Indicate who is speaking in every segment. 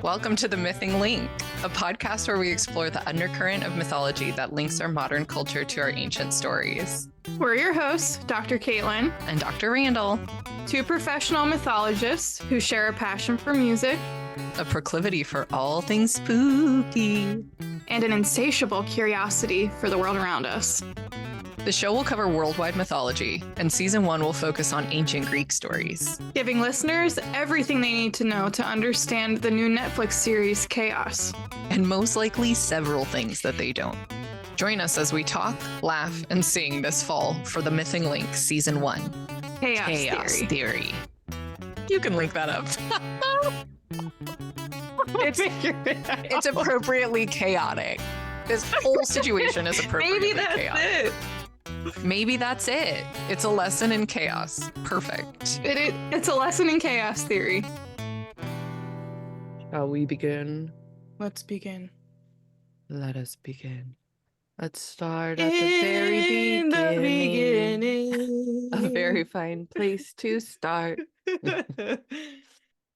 Speaker 1: Welcome to The Mything Link, a podcast where we explore the undercurrent of mythology that links our modern culture to our ancient stories.
Speaker 2: We're your hosts, Dr. Caitlinn
Speaker 1: and Dr. Randall,
Speaker 2: two professional mythologists who share a passion for music,
Speaker 1: a proclivity for all things spooky,
Speaker 2: and an insatiable curiosity for the world around us.
Speaker 1: The show will cover worldwide mythology, and season 1 will focus on ancient Greek stories,
Speaker 2: giving listeners everything they need to know to understand the new Netflix series Chaos,
Speaker 1: and most likely several things that they don't. Join us as we talk, laugh, and sing this fall for The Mything Link season 1.
Speaker 2: Chaos
Speaker 1: Theory. You can link that up. It's appropriately chaotic. This whole situation is appropriately chaotic. Maybe that's it. It's a lesson in chaos. Perfect.
Speaker 2: It's a lesson in chaos theory.
Speaker 1: Shall we begin?
Speaker 2: Let's begin.
Speaker 1: Let us begin. Let's start at the very beginning. A very fine place to start.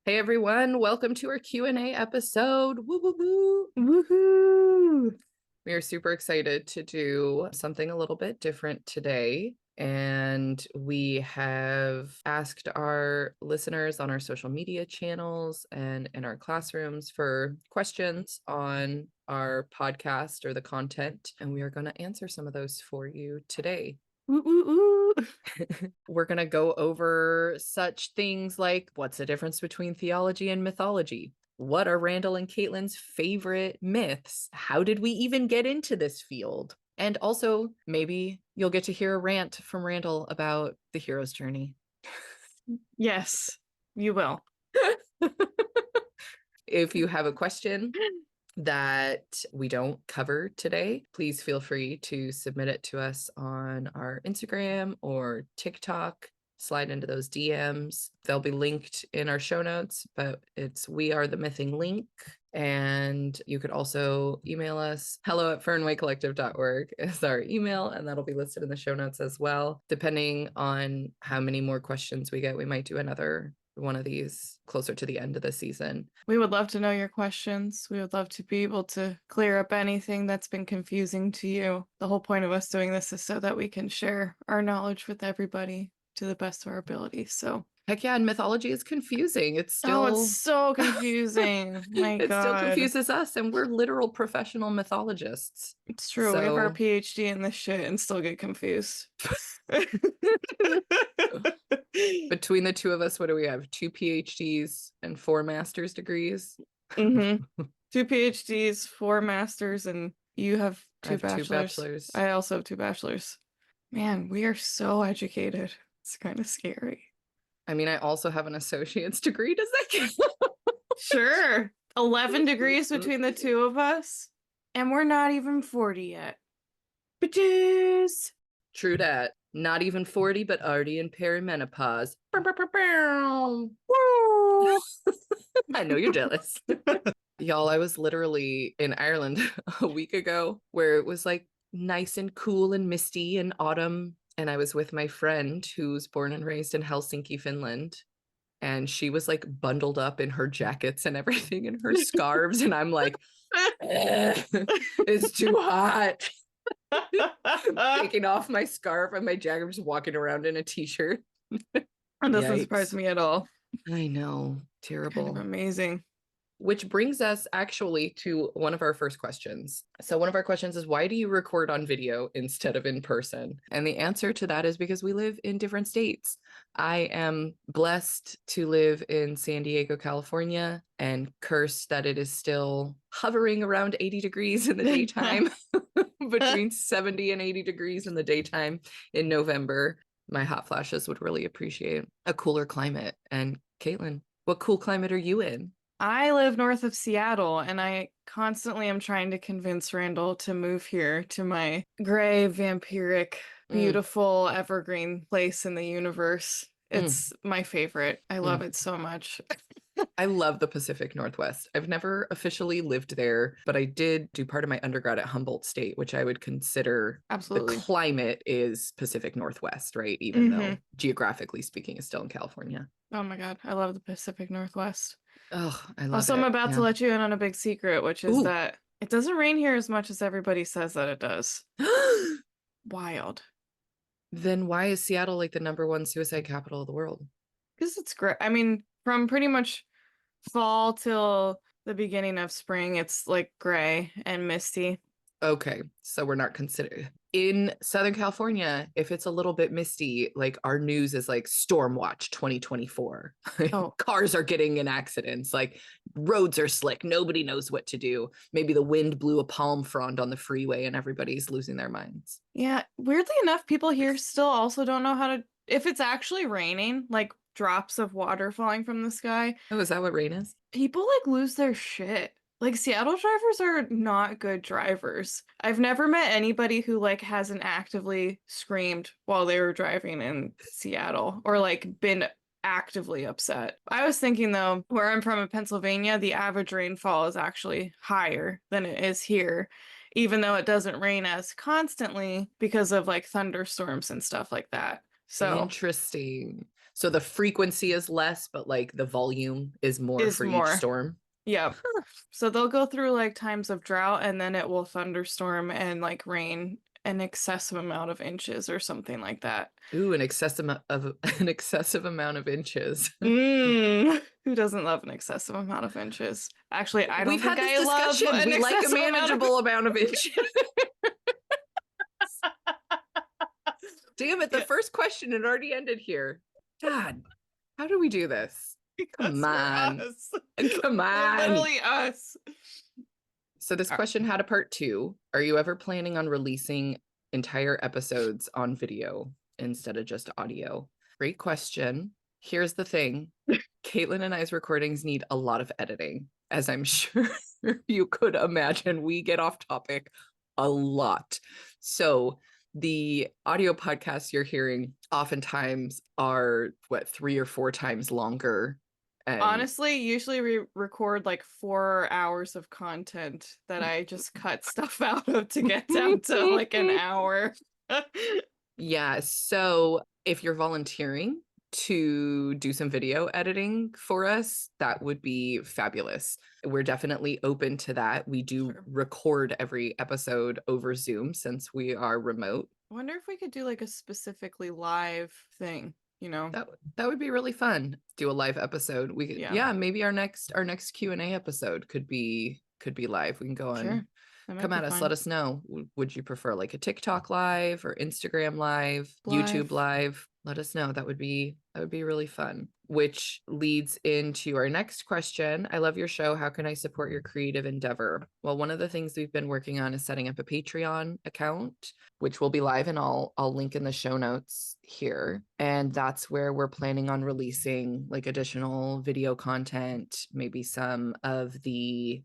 Speaker 1: Hey everyone, welcome to our Q&A episode. Woo woo woo.
Speaker 2: Woohoo!
Speaker 1: We are super excited to do something a little bit different today. And we have asked our listeners on our social media channels and in our classrooms for questions on our podcast or the content. And we are going to answer some of those for you today.
Speaker 2: Ooh, ooh, ooh.
Speaker 1: We're going to go over such things like what's the difference between theology and mythology? What are Randall and Caitlinn's favorite myths? How did we even get into this field? And also, maybe you'll get to hear a rant from Randall about the hero's journey.
Speaker 2: Yes, you will.
Speaker 1: If you have a question that we don't cover today, please feel free to submit it to us on our Instagram or TikTok. Slide into those DMs. They'll be linked in our show notes, but it's We Are the Mything Link. And you could also email us. hello@fernwaycollective.org is our email, and that'll be listed in the show notes as well. Depending on how many more questions we get, we might do another one of these closer to the end of the season.
Speaker 2: We would love to know your questions. We would love to be able to clear up anything that's been confusing to you. The whole point of us doing this is so that we can share our knowledge with everybody to the best of our ability. So
Speaker 1: heck yeah, and mythology is confusing. It's
Speaker 2: so confusing. My
Speaker 1: it
Speaker 2: God.
Speaker 1: still confuses us, and we're literal professional mythologists.
Speaker 2: It's true. We have our PhD in this shit and still get confused.
Speaker 1: Between the two of us, what do we have? 2 PhDs and 4 master's degrees.
Speaker 2: Mm-hmm. 2 PhDs, 4 masters, and you have two bachelors.
Speaker 1: 2 bachelors.
Speaker 2: I also have 2 bachelors. Man, we are so educated. It's kind of scary.
Speaker 1: I mean, I also have an associate's degree. Does that count?
Speaker 2: Sure. 11 degrees between the two of us. And we're not even 40 yet. Bitches.
Speaker 1: True that. Not even 40, but already in perimenopause. I know you're jealous. Y'all, I was literally in Ireland a week ago where it was like nice and cool and misty and autumn. And I was with my friend who's born and raised in Helsinki, Finland. And she was like bundled up in her jackets and everything and her scarves. And I'm like, it's too hot. Taking off my scarf and my jacket, just walking around in a t-shirt.
Speaker 2: That doesn't surprise me at all.
Speaker 1: I know. Terrible.
Speaker 2: Kind of amazing.
Speaker 1: Which brings us actually to one of our first questions. So one of our questions is, why do you record on video instead of in person? And the answer to that is because we live in different states. I am blessed to live in San Diego, California, and cursed that it is still hovering around 80 degrees in the daytime, between 70 and 80 degrees in the daytime in November. My hot flashes would really appreciate a cooler climate. And Caitlin, what cool climate are you in?
Speaker 2: I live north of Seattle, and I constantly am trying to convince Randall to move here to my gray, vampiric, beautiful, evergreen place in the universe. It's my favorite. I love it so much.
Speaker 1: I love the Pacific Northwest. I've never officially lived there, but I did do part of my undergrad at Humboldt State, which I would consider
Speaker 2: absolutely.
Speaker 1: The climate is Pacific Northwest, right? Even though geographically speaking is still in California.
Speaker 2: Oh my God, I love the Pacific Northwest.
Speaker 1: Oh, I love
Speaker 2: Also, I'm
Speaker 1: it.
Speaker 2: about to
Speaker 1: Yeah.
Speaker 2: let you in on a big secret, which is
Speaker 1: Ooh.
Speaker 2: that it doesn't rain here as much as everybody says that it does. Wild.
Speaker 1: Then why is Seattle like the #1 suicide capital of the world?
Speaker 2: Because it's great. I mean, from pretty much fall till the beginning of spring, it's like gray and misty.
Speaker 1: Okay, so we're not considered in Southern California. If it's a little bit misty, like our news is like storm watch 2024.
Speaker 2: Oh,
Speaker 1: Cars are getting in accidents, like roads are slick, nobody knows what to do. Maybe the wind blew a palm frond on the freeway and everybody's losing their minds.
Speaker 2: yeah. Weirdly enough, people here still also don't know how to, if it's actually raining, like drops of water falling from the sky,
Speaker 1: Oh, is that what rain is?
Speaker 2: people like lose their shit. Like Seattle drivers are not good drivers. I've never met anybody who like hasn't actively screamed while they were driving in Seattle or like been actively upset. I was thinking though, where I'm from in Pennsylvania, the average rainfall is actually higher than it is here, even though it doesn't rain as constantly because of like thunderstorms and stuff like that. So
Speaker 1: Interesting. So the frequency is less, but like the volume is more
Speaker 2: is
Speaker 1: for each
Speaker 2: more.
Speaker 1: storm.
Speaker 2: Yep. So they'll go through like times of drought and then it will thunderstorm and like rain an excessive amount of inches or something like that.
Speaker 1: Ooh, an excessive of an excessive amount of inches.
Speaker 2: Who doesn't love an excessive amount of inches? Actually, I don't
Speaker 1: We've
Speaker 2: think
Speaker 1: had this
Speaker 2: I love
Speaker 1: discussion.
Speaker 2: an
Speaker 1: We like a
Speaker 2: excessive amount of.
Speaker 1: manageable amount of inches. Damn it, the
Speaker 2: Yeah,
Speaker 1: first question had already ended here. God, how do we do this?
Speaker 2: because
Speaker 1: Come
Speaker 2: we're
Speaker 1: on.
Speaker 2: us.
Speaker 1: Come
Speaker 2: We're
Speaker 1: on.
Speaker 2: literally us.
Speaker 1: So this question had a part 2. Are you ever planning on releasing entire episodes on video instead of just audio? Great question. Here's the thing. Caitlin and I's recordings need a lot of editing, as I'm sure you could imagine. We get off topic a lot. So the audio podcasts you're hearing oftentimes are 3 or 4 times longer. And
Speaker 2: Honestly, usually we record like 4 hours of content that I just cut stuff out of to get down to like an hour.
Speaker 1: yeah, so if you're volunteering to do some video editing for us, that would be fabulous. We're definitely open to that. We do
Speaker 2: Sure.
Speaker 1: record every episode over Zoom since we are remote.
Speaker 2: I wonder if we could do like a specifically live thing, you know?
Speaker 1: That would be really fun. Do a live episode. We could,
Speaker 2: Yeah,
Speaker 1: yeah, maybe our next Q&A episode could be live. We can go on.
Speaker 2: sure. That might
Speaker 1: Come
Speaker 2: be
Speaker 1: at us. Let
Speaker 2: fun.
Speaker 1: us know. Would you prefer like a TikTok live or Instagram live, YouTube
Speaker 2: Live.
Speaker 1: live? Let us know. That would be really fun. Which leads into our next question. I love your show. How can I support your creative endeavor? Well, one of the things we've been working on is setting up a Patreon account, which will be live, and I'll link in the show notes here. And that's where we're planning on releasing like additional video content, maybe some of the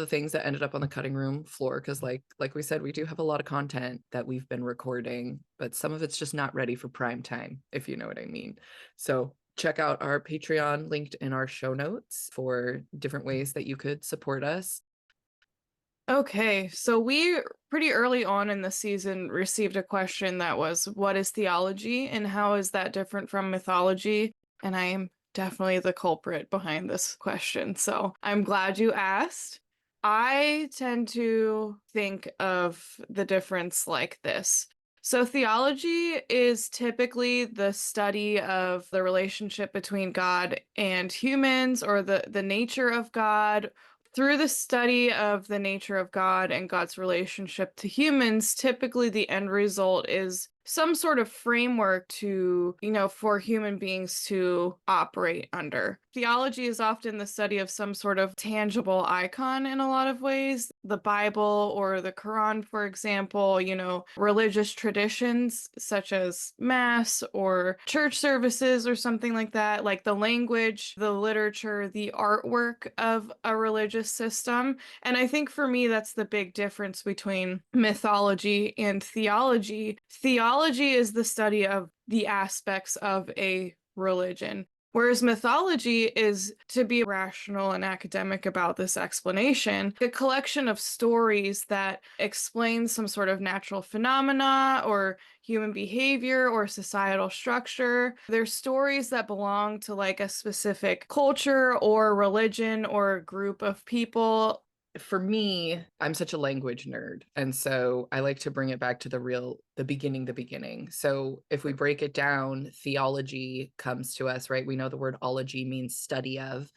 Speaker 1: things that ended up on the cutting room floor, because like we said, we do have a lot of content that we've been recording, but some of it's just not ready for prime time, if you know what I mean. So check out our Patreon linked in our show notes for different ways that you could support us.
Speaker 2: Okay, so we pretty early on in the season received a question that was, what is theology and how is that different from mythology? And I am definitely the culprit behind this question, so I'm glad you asked. I tend to think of the difference like this. So, theology is typically the study of the relationship between God and humans, or the nature of God. Through the study of the nature of God and God's relationship to humans, typically the end result is some sort of framework to, for human beings to operate under. Theology is often the study of some sort of tangible icon in a lot of ways. The Bible or the Quran, for example, religious traditions such as Mass or church services or something like that, like the language, the literature, the artwork of a religious system. And I think for me, that's the big difference between mythology and theology. Theology is the study of the aspects of a religion. Whereas mythology is to be rational and academic about this explanation, a collection of stories that explain some sort of natural phenomena or human behavior or societal structure. They're stories that belong to like a specific culture or religion or group of people.
Speaker 1: For me, I'm such a language nerd. And so I like to bring it back to the beginning. So if we break it down, theology comes to us, right? We know the word ology means study of.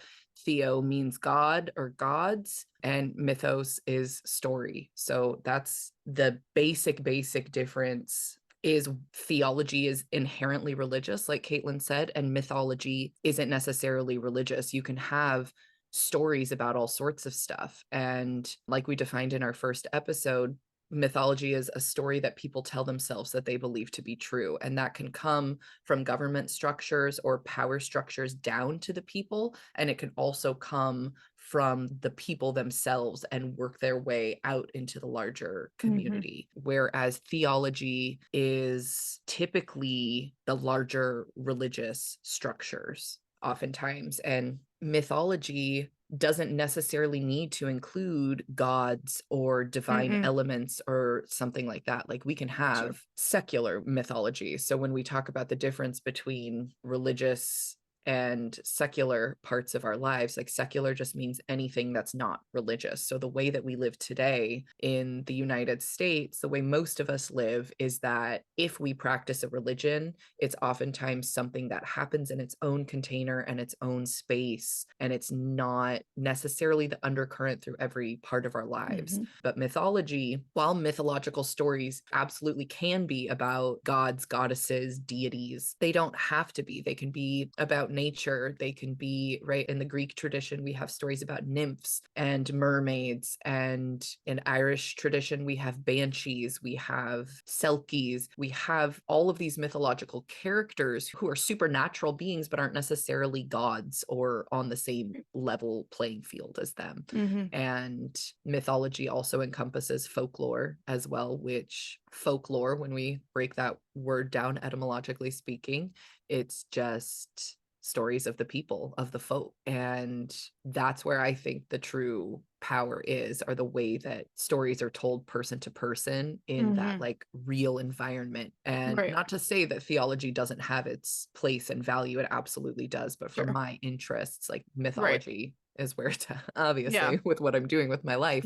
Speaker 1: Theo means God or gods, and mythos is story. So that's the basic difference. Is theology is inherently religious, like Caitlinn said, and mythology isn't necessarily religious. You can have stories about all sorts of stuff. And like we defined in our first episode, mythology is a story that people tell themselves that they believe to be true. And that can come from government structures or power structures down to the people. And it can also come from the people themselves and work their way out into the larger community. Whereas theology is typically the larger religious structures oftentimes. And mythology doesn't necessarily need to include gods or divine elements or something like that. Like we can have secular mythology. So when we talk about the difference between religious and secular parts of our lives, like secular just means anything that's not religious. So the way that we live today in the United States, the way most of us live is that if we practice a religion, it's oftentimes something that happens in its own container and its own space, and it's not necessarily the undercurrent through every part of our lives. But mythology, while mythological stories absolutely can be about gods, goddesses, deities, they don't have to be. They can be about nature. They can be, right, in the Greek tradition, we have stories about nymphs and mermaids, and in Irish tradition, we have banshees, we have selkies, we have all of these mythological characters who are supernatural beings, but aren't necessarily gods or on the same level playing field as them. And mythology also encompasses folklore as well, which folklore, when we break that word down etymologically speaking, it's just stories of the people, of the folk. And that's where I think the true power is, are the way that stories are told person to person in that like real environment. And not to say that theology doesn't have its place and value, it absolutely does. But for my interests, like mythology is where it's obviously with what I'm doing with my life.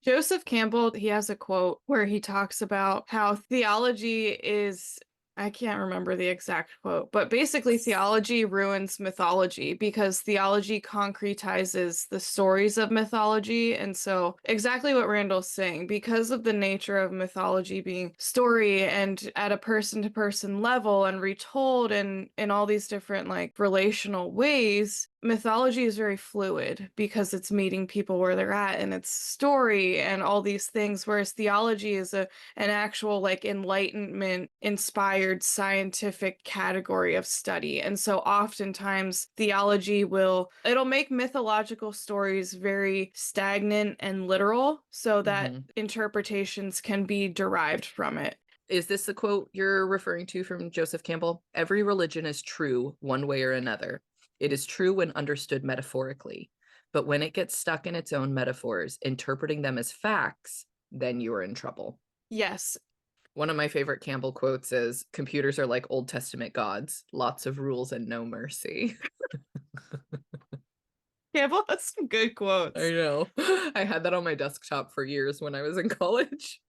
Speaker 2: Joseph Campbell, he has a quote where he talks about how theology is, I can't remember the exact quote, but basically theology ruins mythology because theology concretizes the stories of mythology. And so exactly what Randall's saying, because of the nature of mythology being story and at a person-to-person level and retold in all these different like relational ways, mythology is very fluid because it's meeting people where they're at and it's story and all these things, whereas theology is an actual like enlightenment inspired scientific category of study. And so oftentimes theology it'll make mythological stories very stagnant and literal so that interpretations can be derived from it.
Speaker 1: Is this the quote you're referring to from Joseph Campbell? Every religion is true one way or another. It is true when understood metaphorically, but when it gets stuck in its own metaphors, interpreting them as facts, then you are in trouble.
Speaker 2: Yes.
Speaker 1: One of my favorite Campbell quotes is, computers are like Old Testament gods, lots of rules and no mercy.
Speaker 2: Campbell has some good quotes.
Speaker 1: I know. I had that on my desktop for years when I was in college.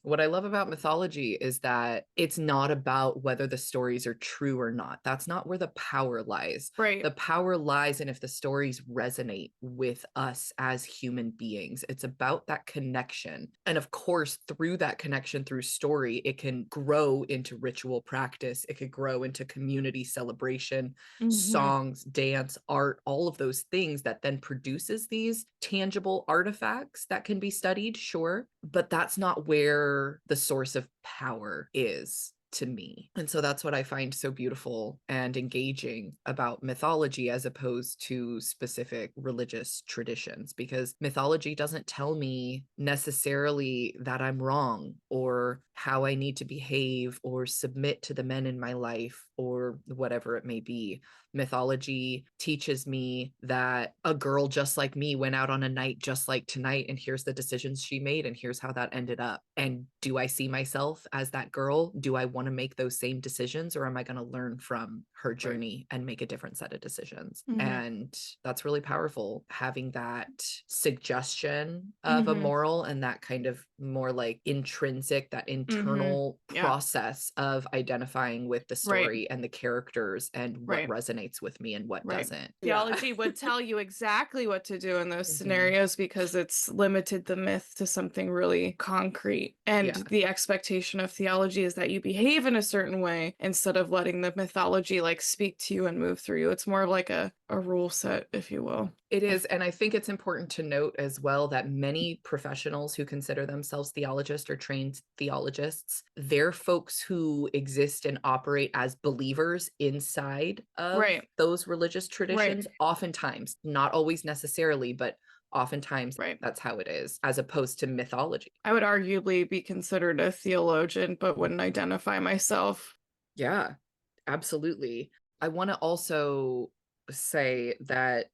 Speaker 1: What I love about mythology is that it's not about whether the stories are true or not. That's not where the power lies.
Speaker 2: Right.
Speaker 1: The power lies in if the stories resonate with us as human beings. It's about that connection. And of course, through that connection, through story, it can grow into ritual practice. It could grow into community celebration, songs, dance, art, all of those things that then produces these tangible artifacts that can be studied, sure. But that's not where the source of power is to me. And so that's what I find so beautiful and engaging about mythology as opposed to specific religious traditions, because mythology doesn't tell me necessarily that I'm wrong or how I need to behave or submit to the men in my life or whatever it may be. Mythology teaches me that a girl just like me went out on a night just like tonight, and here's the decisions she made, and here's how that ended up. And do I see myself as that girl? Do I want to make those same decisions, or am I going to learn from her journey and make a different set of decisions? And that's really powerful, having that suggestion of a moral and that kind of more like intrinsic, that internal process of identifying with the story and the characters and what resonates with me and what doesn't.
Speaker 2: Theology would tell you exactly what to do in those scenarios because it's limited the myth to something really concrete. And the expectation of theology is that you behave in a certain way instead of letting the mythology like speak to you and move through you. It's more of like a rule set, if you will.
Speaker 1: It is. And I think it's important to note as well that many professionals who consider themselves theologists or trained theologists, they're folks who exist and operate as believers inside of those religious traditions, oftentimes, not always necessarily, but oftentimes that's how it is, as opposed to mythology.
Speaker 2: I would arguably be considered a theologian, but wouldn't identify myself.
Speaker 1: Yeah, absolutely. I want to also say that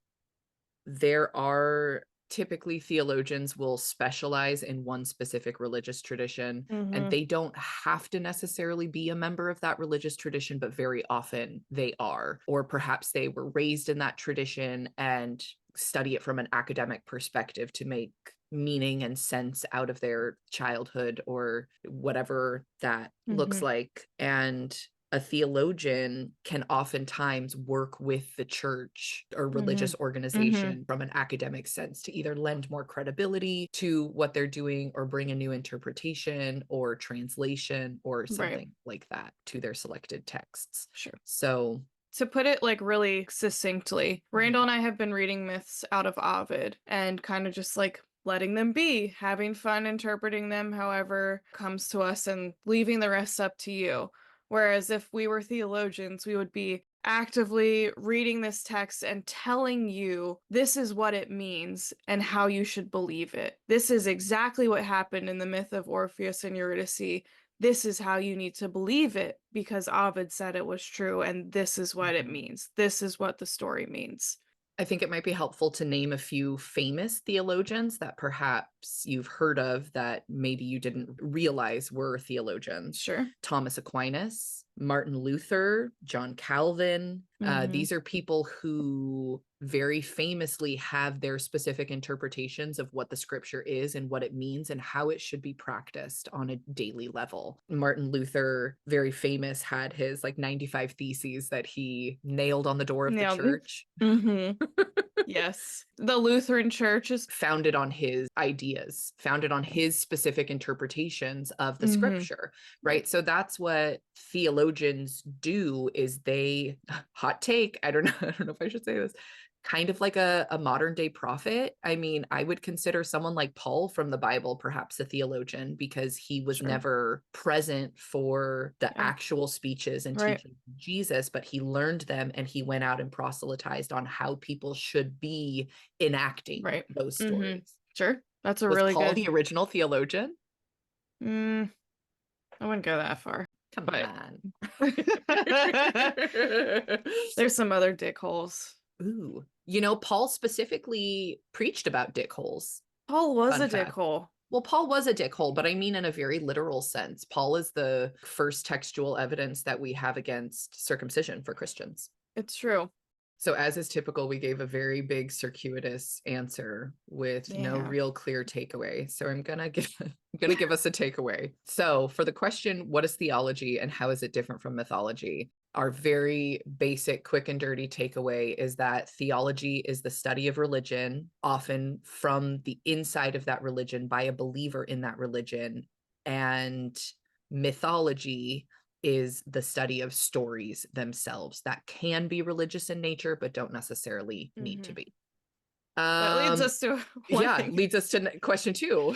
Speaker 1: there are typically theologians will specialize in one specific religious tradition, and they don't have to necessarily be a member of that religious tradition, but very often they are, or perhaps they were raised in that tradition and study it from an academic perspective to make meaning and sense out of their childhood or whatever that looks like. And a theologian can oftentimes work with the church or religious organization from an academic sense to either lend more credibility to what they're doing or bring a new interpretation or translation or something like that to their selected texts. So
Speaker 2: to put it like really succinctly, Randall and I have been reading myths out of Ovid and kind of just like letting them be, having fun interpreting them however comes to us and leaving the rest up to you. Whereas if we were theologians, we would be actively reading this text and telling you this is what it means and how you should believe it. This is exactly what happened in the myth of Orpheus and Eurydice. This is how you need to believe it because Ovid said it was true, and this is what it means. This is what the story means.
Speaker 1: I think it might be helpful to name a few famous theologians that perhaps you've heard of that maybe you didn't realize were theologians.
Speaker 2: Sure.
Speaker 1: Thomas Aquinas, Martin Luther, John Calvin. These are people who very famously have their specific interpretations of what the scripture is and what it means and how it should be practiced on a daily level. Martin Luther, very famous, had his like 95 theses that he nailed on the door of the church.
Speaker 2: Yes. The Lutheran Church is
Speaker 1: founded on his ideas, founded on his specific interpretations of the scripture, right? So that's what theologians do, is they, hot take, I don't know if I should say this, kind of like a modern day prophet. I mean, I would consider someone like Paul from the Bible perhaps a theologian, because he was never present for the actual speeches and teachings of Jesus, but he learned them and he went out and proselytized on how people should be enacting those stories.
Speaker 2: Sure. That's a
Speaker 1: Was
Speaker 2: really
Speaker 1: Paul
Speaker 2: good...
Speaker 1: the original theologian?
Speaker 2: I wouldn't go that far.
Speaker 1: Come on.
Speaker 2: There's some other dickholes.
Speaker 1: Ooh. You know, Paul specifically preached about dickholes.
Speaker 2: Paul was a dickhole.
Speaker 1: Well, Paul was a dickhole, but I mean in a very literal sense. Paul is the first textual evidence that we have against circumcision for Christians.
Speaker 2: It's true.
Speaker 1: So as is typical, we gave a very big circuitous answer with no real clear takeaway. So I'm gonna give us a takeaway. So for the question, what is theology and how is it different from mythology? Our very basic, quick and dirty takeaway is that theology is the study of religion, often from the inside of that religion by a believer in that religion. And mythology is the study of stories themselves that can be religious in nature, but don't necessarily need to be.
Speaker 2: That leads us to
Speaker 1: leads us to question 2.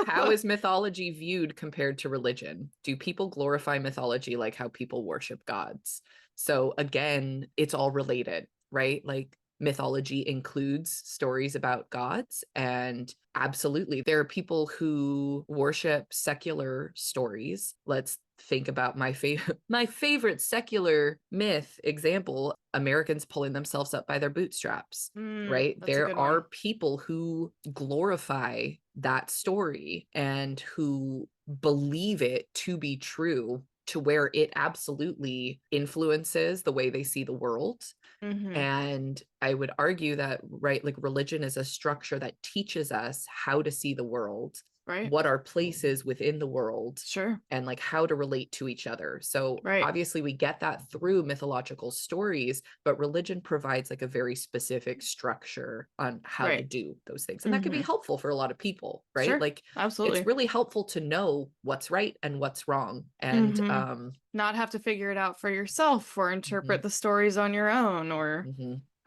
Speaker 1: How is mythology viewed compared to religion? Do people glorify mythology like how people worship gods? So again, it's all related, right? Like mythology includes stories about gods, and absolutely there are people who worship secular stories. Let's think about my favorite secular myth example, Americans pulling themselves up by their bootstraps, right?
Speaker 2: That's a
Speaker 1: There
Speaker 2: good
Speaker 1: are
Speaker 2: one.
Speaker 1: people who glorify that story and who believe it to be true, to where it absolutely influences the way they see the world.
Speaker 2: Mm-hmm.
Speaker 1: And I would argue that, right, like religion is a structure that teaches us how to see the world,
Speaker 2: Right.
Speaker 1: what our place is within the world,
Speaker 2: Sure.
Speaker 1: and like how to relate to each other. So
Speaker 2: Right.
Speaker 1: obviously we get that through mythological stories, but religion provides like a very specific structure on how to
Speaker 2: Right.
Speaker 1: do those things. And that can be
Speaker 2: Mm-hmm.
Speaker 1: helpful for a lot of people, right?
Speaker 2: Sure.
Speaker 1: Like it's
Speaker 2: Absolutely.
Speaker 1: really helpful to know what's right and what's wrong. And
Speaker 2: Mm-hmm. Not have to figure it out for yourself or
Speaker 1: mhm.
Speaker 2: interpret the stories on your own or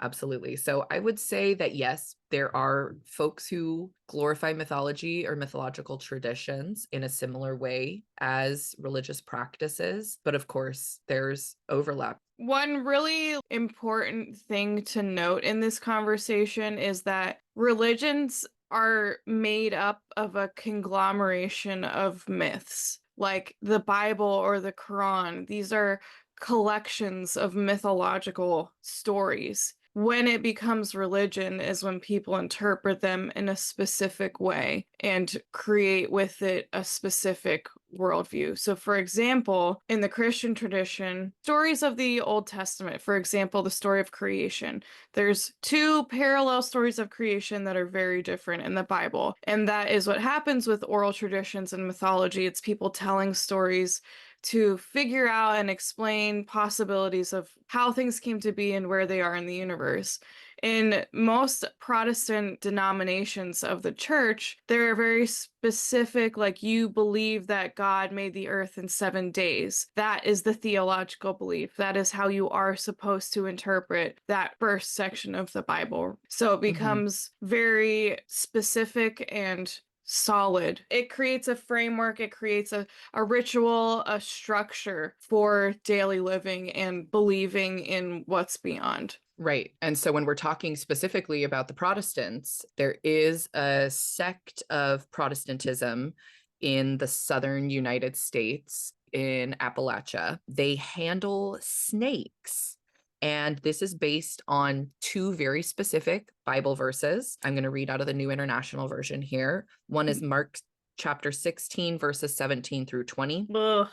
Speaker 1: Absolutely. So I would say that yes, there are folks who glorify mythology or mythological traditions in a similar way as religious practices. But of course, there's overlap.
Speaker 2: one really important thing to note in this conversation is that religions are made up of a conglomeration of myths, like the Bible or the Quran. These are collections of mythological stories. When it becomes religion is when people interpret them in a specific way and create with it a specific worldview. So, for example, in the Christian tradition, stories of the Old Testament, for example, the story of creation, there's two parallel stories of creation that are very different in the Bible. And that is what happens with oral traditions and mythology. It's people telling stories to figure out and explain possibilities of how things came to be and where they are in the universe. In most Protestant denominations of the church, there are very specific, like you believe that God made the earth in 7 days. That is the theological belief. That is how you are supposed to interpret that first section of the Bible. So it
Speaker 1: Mhm.
Speaker 2: becomes very specific and solid. It creates a framework, it creates a ritual, a structure for daily living and believing in what's beyond.
Speaker 1: Right. And so when we're talking specifically about the Protestants, there is a sect of Protestantism in the southern United States in Appalachia. They handle snakes. And this is based on two very specific Bible verses. I'm going to read out of the New International Version here. One is Mark chapter 16, verses 17 through 20.
Speaker 2: Ugh.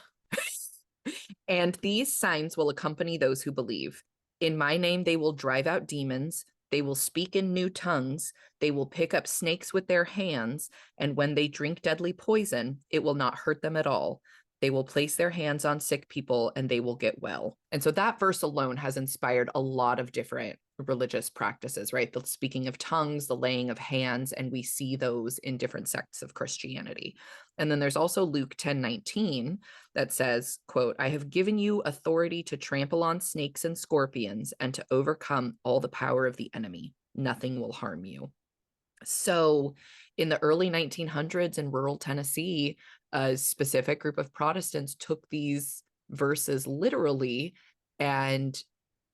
Speaker 1: And these signs will accompany those who believe. In my name, they will drive out demons. They will speak in new tongues. They will pick up snakes with their hands. And when they drink deadly poison, it will not hurt them at all. They will place their hands on sick people and they will get well. And so that verse alone has inspired a lot of different religious practices, right? The speaking of tongues, the laying of hands, and we see those in different sects of Christianity. And then there's also Luke 10:19 that says, quote, I have given you authority to trample on snakes and scorpions and to overcome all the power of the enemy. Nothing will harm you. So in the early 1900s in rural Tennessee, a specific group of Protestants took these verses literally and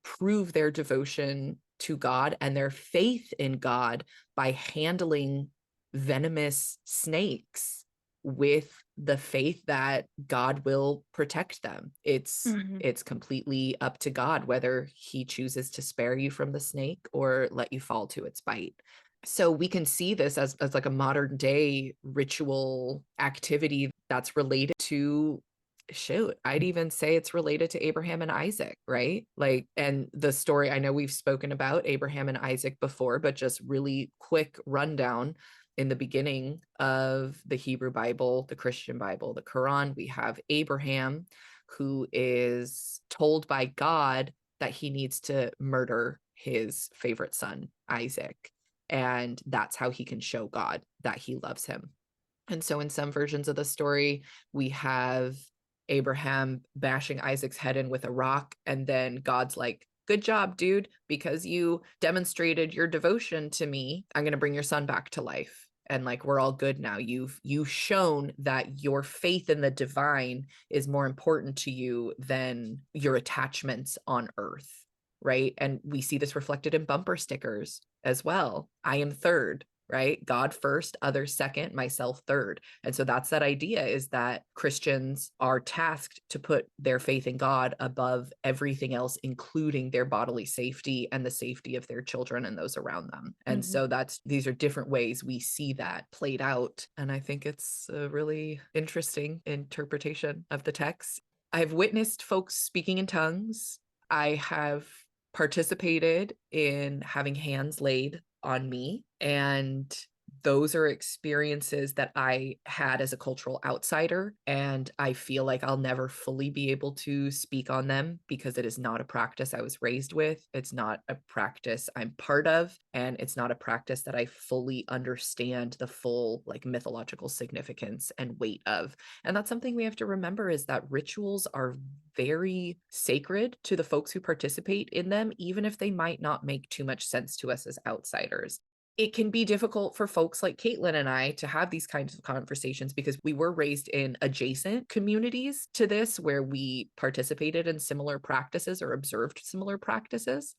Speaker 1: prove their devotion to God and their faith in God by handling venomous snakes with the faith that God will protect them.
Speaker 2: Mhm.
Speaker 1: It's completely up to God whether he chooses to spare you from the snake or let you fall to its bite. So we can see this as like a modern day ritual activity that's related to, shoot, I'd even say it's related to Abraham and Isaac, right? Like, and the story, I know we've spoken about Abraham and Isaac before, but just really quick rundown. In the beginning of the Hebrew Bible, the Christian Bible, the Quran, we have Abraham, who is told by God that he needs to murder his favorite son, Isaac. And that's how he can show God that he loves him. And so in some versions of the story, we have Abraham bashing Isaac's head in with a rock. And then God's like, good job, dude, because you demonstrated your devotion to me. I'm going to bring your son back to life. And like, we're all good now. You've shown that your faith in the divine is more important to you than your attachments on earth. Right. And we see this reflected in bumper stickers as well. I am third. right? God first, others second, myself third. And so that's that idea, is that Christians are tasked to put their faith in God above everything else, including their bodily safety and the safety of their children and those around them. And
Speaker 2: Mhm.
Speaker 1: so these are different ways we see that played out. And I think it's a really interesting interpretation of the text. I've witnessed folks speaking in tongues. I have participated in having hands laid on me, and those are experiences that I had as a cultural outsider, and I feel like I'll never fully be able to speak on them because it is not a practice I was raised with. It's not a practice I'm part of, and it's not a practice that I fully understand the full like mythological significance and weight of. And that's something we have to remember, is that rituals are very sacred to the folks who participate in them, even if they might not make too much sense to us as outsiders. It can be difficult for folks like Caitlin and I to have these kinds of conversations because we were raised in adjacent communities to this, where we participated in similar practices or observed similar practices.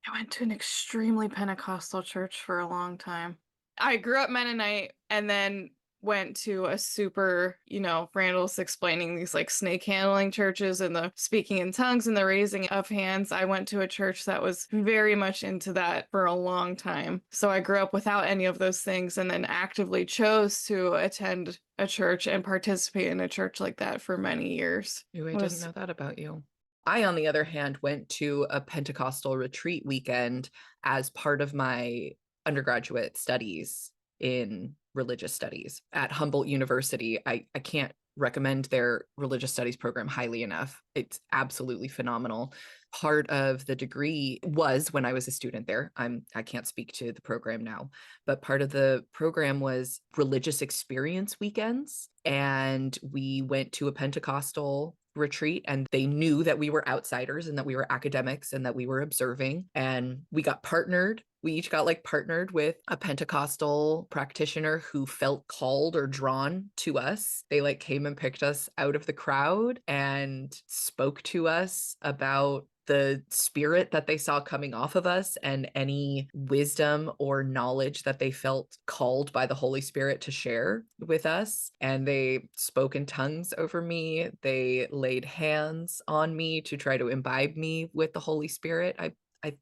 Speaker 2: I went to an extremely Pentecostal church for a long time. I grew up Mennonite and then went to a super, Randall's explaining these like snake handling churches and the speaking in tongues and the raising of hands. I went to a church that was very much into that for a long time. So I grew up without any of those things and then actively chose to attend a church and participate in a church like that for many years.
Speaker 1: Ooh, I
Speaker 2: It
Speaker 1: didn't
Speaker 2: was
Speaker 1: know that about you. I, on the other hand, went to a Pentecostal retreat weekend as part of my undergraduate studies in religious studies at Humboldt University. I can't recommend their religious studies program highly enough. It's absolutely phenomenal. Part of the degree was, when I was a student there, I can't speak to the program now, but part of the program was religious experience weekends. And we went to a Pentecostal retreat, and they knew that we were outsiders and that we were academics and that we were observing, and we got partnered. We each got like partnered with a Pentecostal practitioner who felt called or drawn to us. They like came and picked us out of the crowd and spoke to us about the spirit that they saw coming off of us and any wisdom or knowledge that they felt called by the Holy Spirit to share with us. And they spoke in tongues over me. They laid hands on me to try to imbibe me with the Holy Spirit. I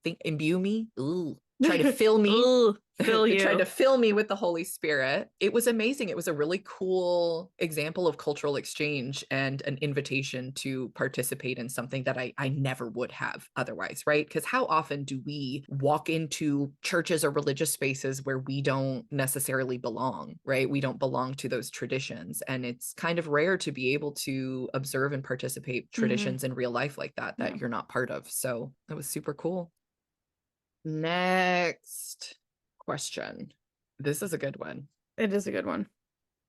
Speaker 1: think imbue me. Ooh. Try to fill me.
Speaker 2: Ooh, fill
Speaker 1: They tried
Speaker 2: you.
Speaker 1: to fill me with the Holy Spirit. It was amazing. It was a really cool example of cultural exchange and an invitation to participate in something that I never would have otherwise, right? Because how often do we walk into churches or religious spaces where we don't necessarily belong, right? We don't belong to those traditions. And it's kind of rare to be able to observe and participate traditions in real life like that, that
Speaker 2: Yeah.
Speaker 1: you're not part of. So that was super cool. Next question. This is a good one.
Speaker 2: It is a good one.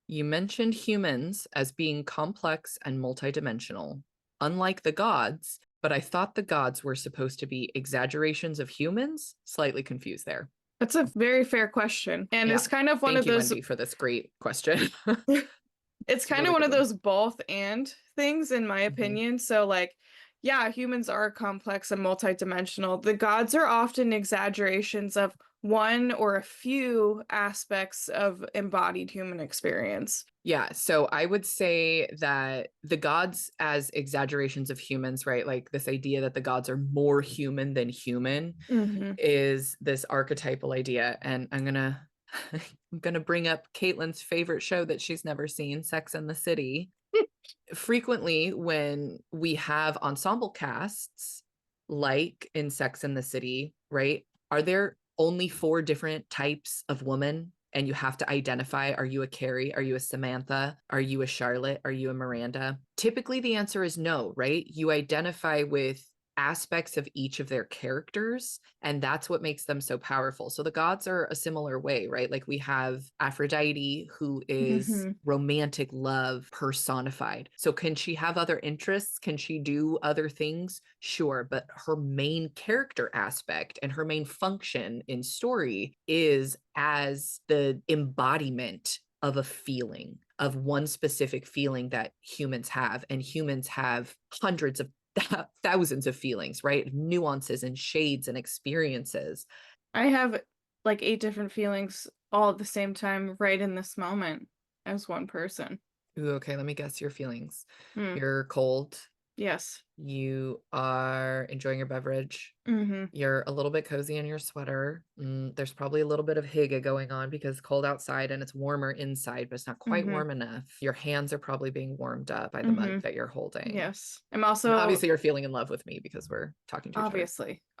Speaker 1: You mentioned humans as being complex and multidimensional, unlike the gods, but I thought the gods were supposed to be exaggerations of humans. Slightly confused there.
Speaker 2: That's a very fair question. And
Speaker 1: Yeah.
Speaker 2: it's kind of one
Speaker 1: Thank
Speaker 2: of
Speaker 1: you,
Speaker 2: those
Speaker 1: Wendy, for this great question.
Speaker 2: it's
Speaker 1: A
Speaker 2: kind of
Speaker 1: really
Speaker 2: one
Speaker 1: good
Speaker 2: of
Speaker 1: one.
Speaker 2: those both and things in my
Speaker 1: Mhm.
Speaker 2: opinion. So like, yeah, humans are complex and multidimensional. The gods are often exaggerations of one or a few aspects of embodied human experience.
Speaker 1: Yeah, so I would say that the gods as exaggerations of humans, right? Like this idea that the gods are more human than human
Speaker 2: Hmm.
Speaker 1: is this archetypal idea. And I'm gonna I'm gonna bring up Caitlin's favorite show that she's never seen, Sex and the City. Frequently, when we have ensemble casts, like in Sex and the City, right? Are there only four different types of woman? And you have to identify, are you a Carrie? Are you a Samantha? Are you a Charlotte? Are you a Miranda? Typically, the answer is no, right? You identify with aspects of each of their characters, and that's what makes them so powerful. So the gods are a similar way, right? Like we have Aphrodite, who is
Speaker 2: Hmm.
Speaker 1: romantic love personified. So can she have other interests? Can she do other things? Sure, but her main character aspect and her main function in story is as the embodiment of a feeling, of one specific feeling that humans have. And humans have hundreds of thousands of feelings, right? Nuances and shades and experiences.
Speaker 2: I have like 8 different feelings all at the same time right in this moment as one person.
Speaker 1: Ooh, okay, let me guess your feelings.
Speaker 2: Mm,
Speaker 1: You're cold.
Speaker 2: yes.
Speaker 1: You are enjoying your beverage.
Speaker 2: Mhm.
Speaker 1: You're a little bit cozy in your sweater. There's probably a little bit of Higa going on because it's cold outside and it's warmer inside, but it's not quite
Speaker 2: Mhm.
Speaker 1: warm enough. Your hands are probably being warmed up by the mug
Speaker 2: Mhm.
Speaker 1: that you're holding.
Speaker 2: Yes. I'm
Speaker 1: And
Speaker 2: also
Speaker 1: obviously, you're feeling in love with me because we're talking to each other.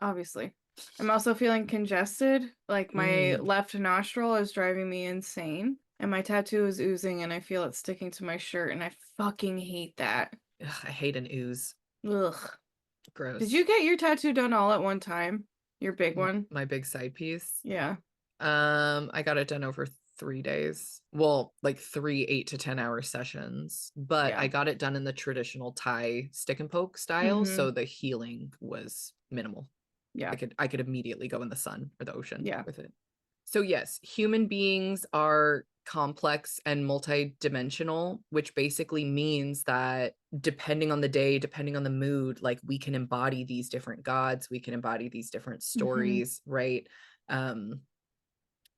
Speaker 2: obviously. I'm also feeling congested, like my
Speaker 1: Mm,
Speaker 2: left nostril is driving me insane, and my tattoo is oozing and I feel it sticking to my shirt and I fucking hate that.
Speaker 1: ugh, I hate an ooze.
Speaker 2: Ugh. Did
Speaker 1: Gross.
Speaker 2: you get your tattoo done all at one time? Your big one?
Speaker 1: My big side piece.
Speaker 2: Yeah.
Speaker 1: I got it done over 3 days. Well, like 3 8 to 10 hour sessions, but I
Speaker 2: Yeah.
Speaker 1: got it done in the traditional Thai stick and poke style,
Speaker 2: Mhm.
Speaker 1: so the healing was minimal.
Speaker 2: Yeah.
Speaker 1: I could immediately go in the sun or the ocean
Speaker 2: Yeah.
Speaker 1: with it. So yes, human beings are complex and multidimensional, which basically means that depending on the day, depending on the mood, like we can embody these different gods, we can embody these different
Speaker 2: Mhm.
Speaker 1: stories, right? Um,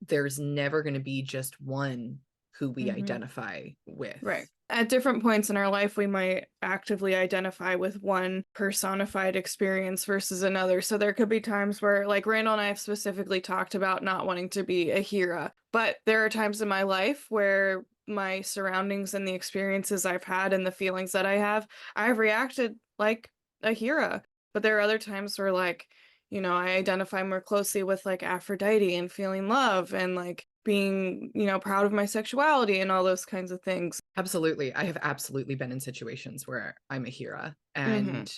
Speaker 1: there's never going to be just one who we
Speaker 2: Mhm.
Speaker 1: identify with.
Speaker 2: Right. At different points in our life, we might actively identify with one personified experience versus another. So there could be times where, like Randall and I have specifically talked about not wanting to be a Hera, but there are times in my life where my surroundings and the experiences I've had and the feelings that I have, I've reacted like a Hera. But there are other times where, like, I identify more closely with like Aphrodite and feeling love and like being, proud of my sexuality and all those kinds of things.
Speaker 1: Absolutely. I have absolutely been in situations where I'm a Hera,
Speaker 2: Mhm.
Speaker 1: and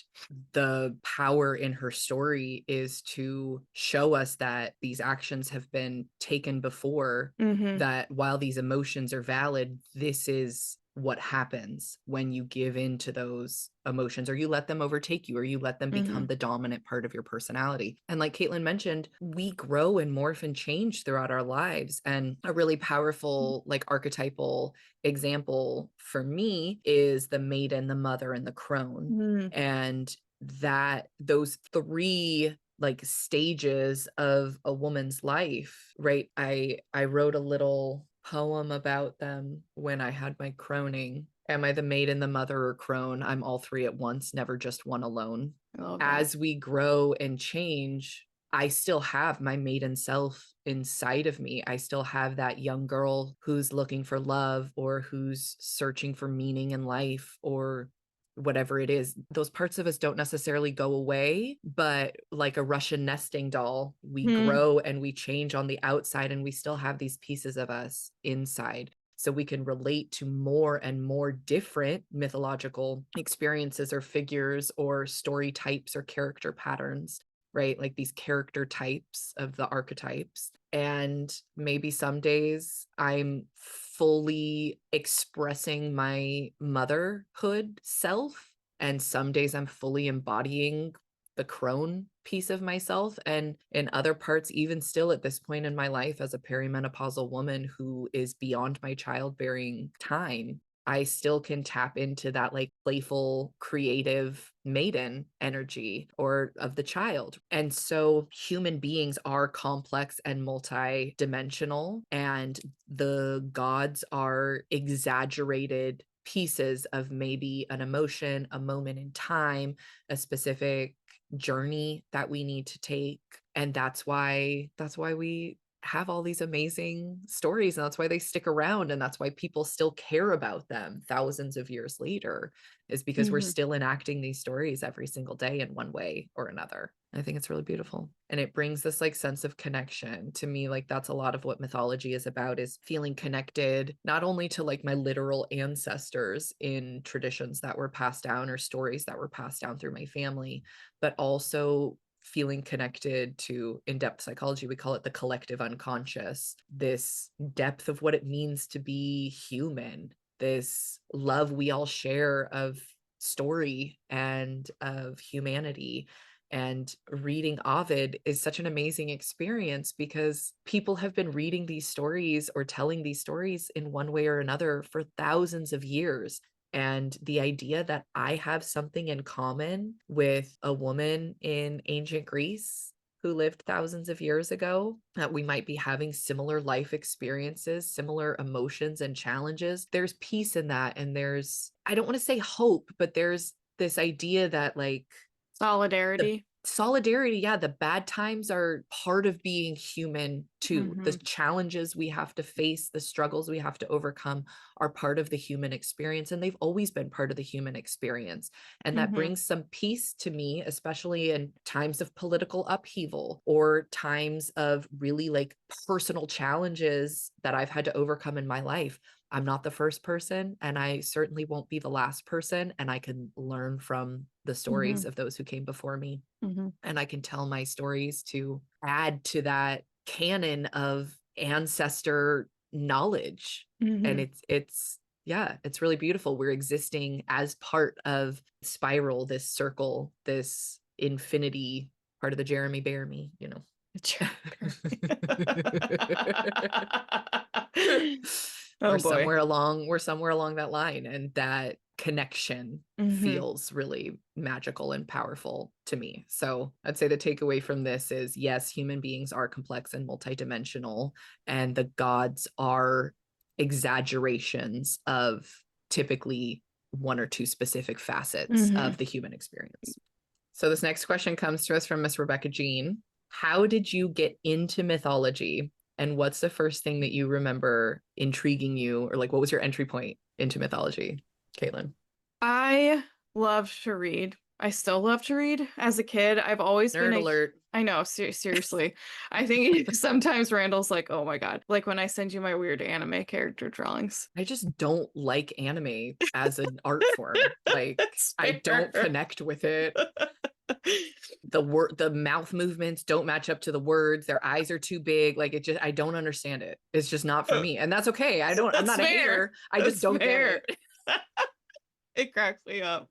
Speaker 1: the power in her story is to show us that these actions have been taken before,
Speaker 2: Mhm.
Speaker 1: that while these emotions are valid, this is what happens when you give in to those emotions, or you let them overtake you, or you let them become
Speaker 2: Mhm.
Speaker 1: the dominant part of your personality. And like Caitlin mentioned, we grow and morph and change throughout our lives. And a really powerful, like archetypal example for me is the maiden, the mother, and the crone.
Speaker 2: Mhm.
Speaker 1: And that those three like stages of a woman's life, right? I wrote a little poem about them when I had my croning. Am I the maiden, the mother, or crone? I'm all three at once, never just one alone.
Speaker 2: I love that.
Speaker 1: As we grow and change, I still have my maiden self inside of me. I still have that young girl who's looking for love or who's searching for meaning in life or whatever it is. Those parts of us don't necessarily go away, but like a Russian nesting doll, we
Speaker 2: Mhm.
Speaker 1: grow and we change on the outside, and we still have these pieces of us inside. So we can relate to more and more different mythological experiences or figures or story types or character patterns, right? Like these character types of the archetypes. And maybe some days I'm fully expressing my motherhood self. And some days I'm fully embodying the crone piece of myself. And in other parts, even still at this point in my life as a perimenopausal woman who is beyond my childbearing time, I still can tap into that like playful, creative maiden energy or of the child. And so human beings are complex and multi-dimensional, and the gods are exaggerated pieces of maybe an emotion, a moment in time, a specific journey that we need to take. And that's why we have all these amazing stories, and that's why they stick around, and that's why people still care about them thousands of years later, is because we're
Speaker 2: Mhm.
Speaker 1: still enacting these stories every single day in one way or another. I think it's really beautiful, and it brings this like sense of connection to me. Like that's a lot of what mythology is about, is feeling connected not only to like my literal ancestors in traditions that were passed down or stories that were passed down through my family, but also feeling connected to, in depth psychology, we call it the collective unconscious, this depth of what it means to be human, this love we all share of story and of humanity. And reading Ovid is such an amazing experience because people have been reading these stories or telling these stories in one way or another for thousands of years. And the idea that I have something in common with a woman in ancient Greece who lived thousands of years ago, that we might be having similar life experiences, similar emotions and challenges. There's peace in that. And there's, I don't want to say hope, but there's this idea that like
Speaker 2: Solidarity.
Speaker 1: solidarity, yeah, the bad times are part of being human too. The challenges we have to face, the struggles we have to overcome are part of the human experience, and they've always been part of the human experience. And that brings some peace to me, especially in times of political upheaval or times of really like personal challenges that I've had to overcome in my life. I'm not the first person, and I certainly won't be the last person, and I can learn from the stories of those who came before me. And I can tell my stories to add to that canon of ancestor knowledge. And it's yeah, it's really beautiful. We're existing as part of spiral, this circle, this infinity, part of the Jeremy Bear me, you know.
Speaker 2: Oh
Speaker 1: we're
Speaker 2: boy.
Speaker 1: we're somewhere along that line, and that connection feels really magical and powerful to me. So I'd say the takeaway from this is, yes, human beings are complex and multidimensional, and the gods are exaggerations of typically one or two specific facets of the human experience. So this next question comes to us from Miss Rebecca Jean. How did you get into mythology? And what's the first thing that you remember intriguing you, or like what was your entry point into mythology, Caitlin?
Speaker 2: I loved to read. I still love to read. As a kid, I've always been
Speaker 1: Nerd alert.
Speaker 2: I know, seriously. I think sometimes Randall's like, oh my God, like when I send you my weird anime character drawings.
Speaker 1: I just don't like anime as an art form. Like, I don't connect with it. The mouth movements don't match up to the words. Their eyes are too big. Like, it just, I don't understand it. It's just not for me. And that's okay. I'm not a hater. I just don't get it.
Speaker 2: It cracks me up.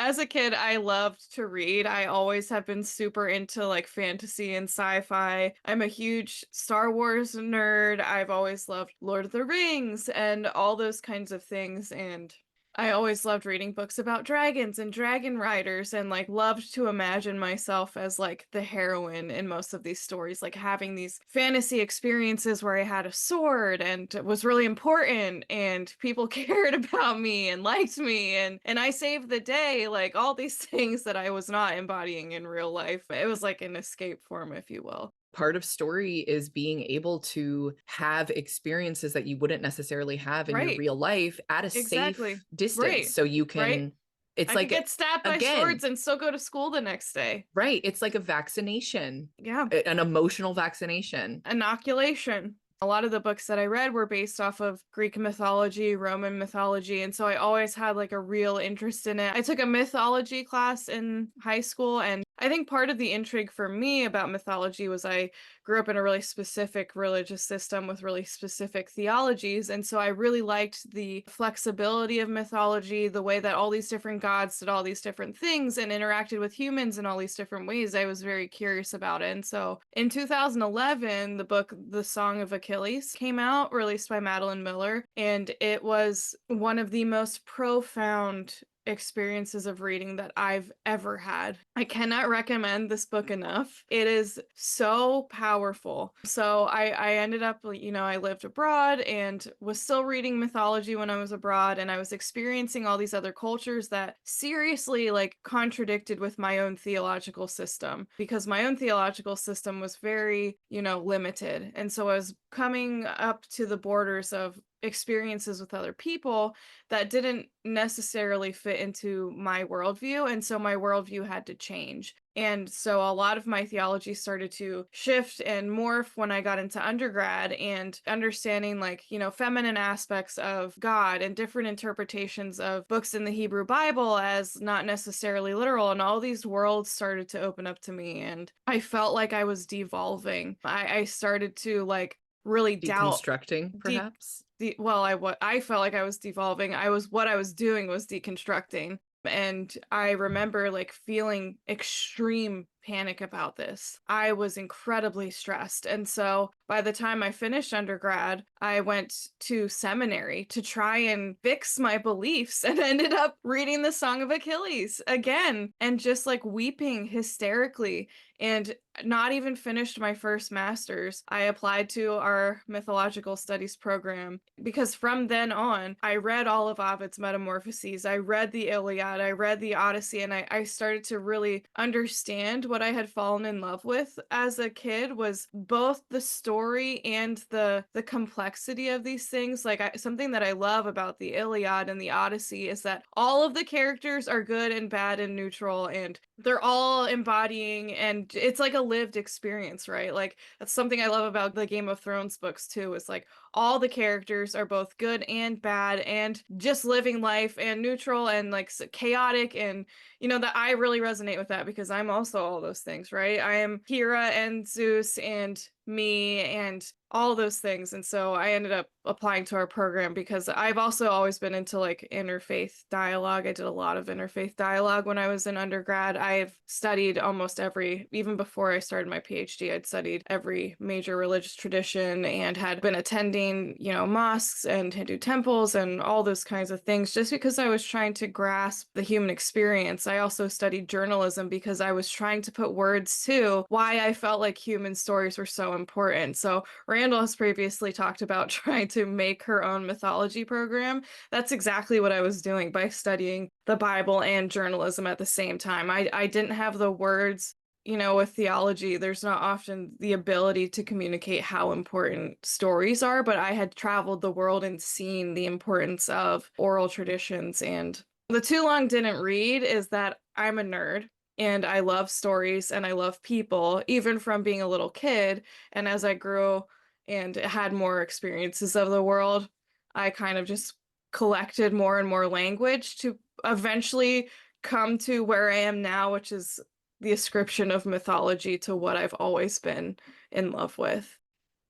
Speaker 2: As a kid, I loved to read. I always have been super into like fantasy and sci-fi. I'm a huge Star Wars nerd. I've always loved Lord of the Rings and all those kinds of things. And I always loved reading books about dragons and dragon riders, and like loved to imagine myself as like the heroine in most of these stories, like having these fantasy experiences where I had a sword and was really important and people cared about me and liked me and I saved the day, like all these things that I was not embodying in real life. It was like an escape form, if you will.
Speaker 1: Part of story is being able to have experiences that you wouldn't necessarily have in your real life at a safe distance. So you can, it's
Speaker 2: I
Speaker 1: like,
Speaker 2: could get stabbed by swords and still go to school the next day.
Speaker 1: Right. It's like a vaccination.
Speaker 2: Yeah.
Speaker 1: An emotional vaccination.
Speaker 2: Inoculation. A lot of the books that I read were based off of Greek mythology, Roman mythology, and so I always had like a real interest in it. I took a mythology class in high school, and I think part of the intrigue for me about mythology was I grew up in a really specific religious system with really specific theologies, and so I really liked the flexibility of mythology, the way that all these different gods did all these different things and interacted with humans in all these different ways. I was very curious about it. And so in 2011, the book The Song of Achilles came out, released by Madeline Miller, and it was one of the most profound experiences of reading that I've ever had. I cannot recommend this book enough. It is so powerful. So I ended up, you know, I lived abroad and was still reading mythology when I was abroad, and I was experiencing all these other cultures that seriously like contradicted with my own theological system, because my own theological system was very, you know, limited. And so I was coming up to the borders of experiences with other people that didn't necessarily fit into my worldview. And so my worldview had to change. And so a lot of my theology started to shift and morph when I got into undergrad, and understanding like, you know, feminine aspects of God and different interpretations of books in the Hebrew Bible as not necessarily literal. And all these worlds started to open up to me. And I felt like I was devolving. I started to like really doubt
Speaker 1: deconstructing, perhaps.
Speaker 2: I felt like I was devolving. What I was doing was deconstructing. And I remember like feeling extreme panic about this. I was incredibly stressed. And so by the time I finished undergrad, I went to seminary to try and fix my beliefs and ended up reading the Song of Achilles again and just like weeping hysterically, and not even finished my first master's. I applied to our mythological studies program because from then on, I read all of Ovid's Metamorphoses. I read the Iliad, I read the Odyssey, and I started to really understand what I had fallen in love with as a kid was both the story and the complexity of these things. Like something that I love about the Iliad and the Odyssey is that all of the characters are good and bad and neutral, and they're all embodying, and it's like a lived experience, right? Like that's something I love about the Game of Thrones books too, is like all the characters are both good and bad and just living life and neutral and like chaotic, and that I really resonate with that because I'm also all those things, right? I am Hera and Zeus and me and all those things. And so I ended up applying to our program because I've also always been into like interfaith dialogue. I did a lot of interfaith dialogue when I was in undergrad. I've studied almost every, even before I started my PhD, I'd studied every major religious tradition and had been attending, mosques and Hindu temples and all those kinds of things just because I was trying to grasp the human experience. I also studied journalism because I was trying to put words to why I felt like human stories were so important. So Randall has previously talked about trying to make her own mythology program. That's exactly what I was doing by studying the Bible and journalism at the same time. I didn't have the words. With theology, there's not often the ability to communicate how important stories are, but I had traveled the world and seen the importance of oral traditions. And the too long didn't read is that I'm a nerd and I love stories and I love people, even from being a little kid. And as I grew and had more experiences of the world, I kind of just collected more and more language to eventually come to where I am now, which is the ascription of mythology to what I've always been in love with.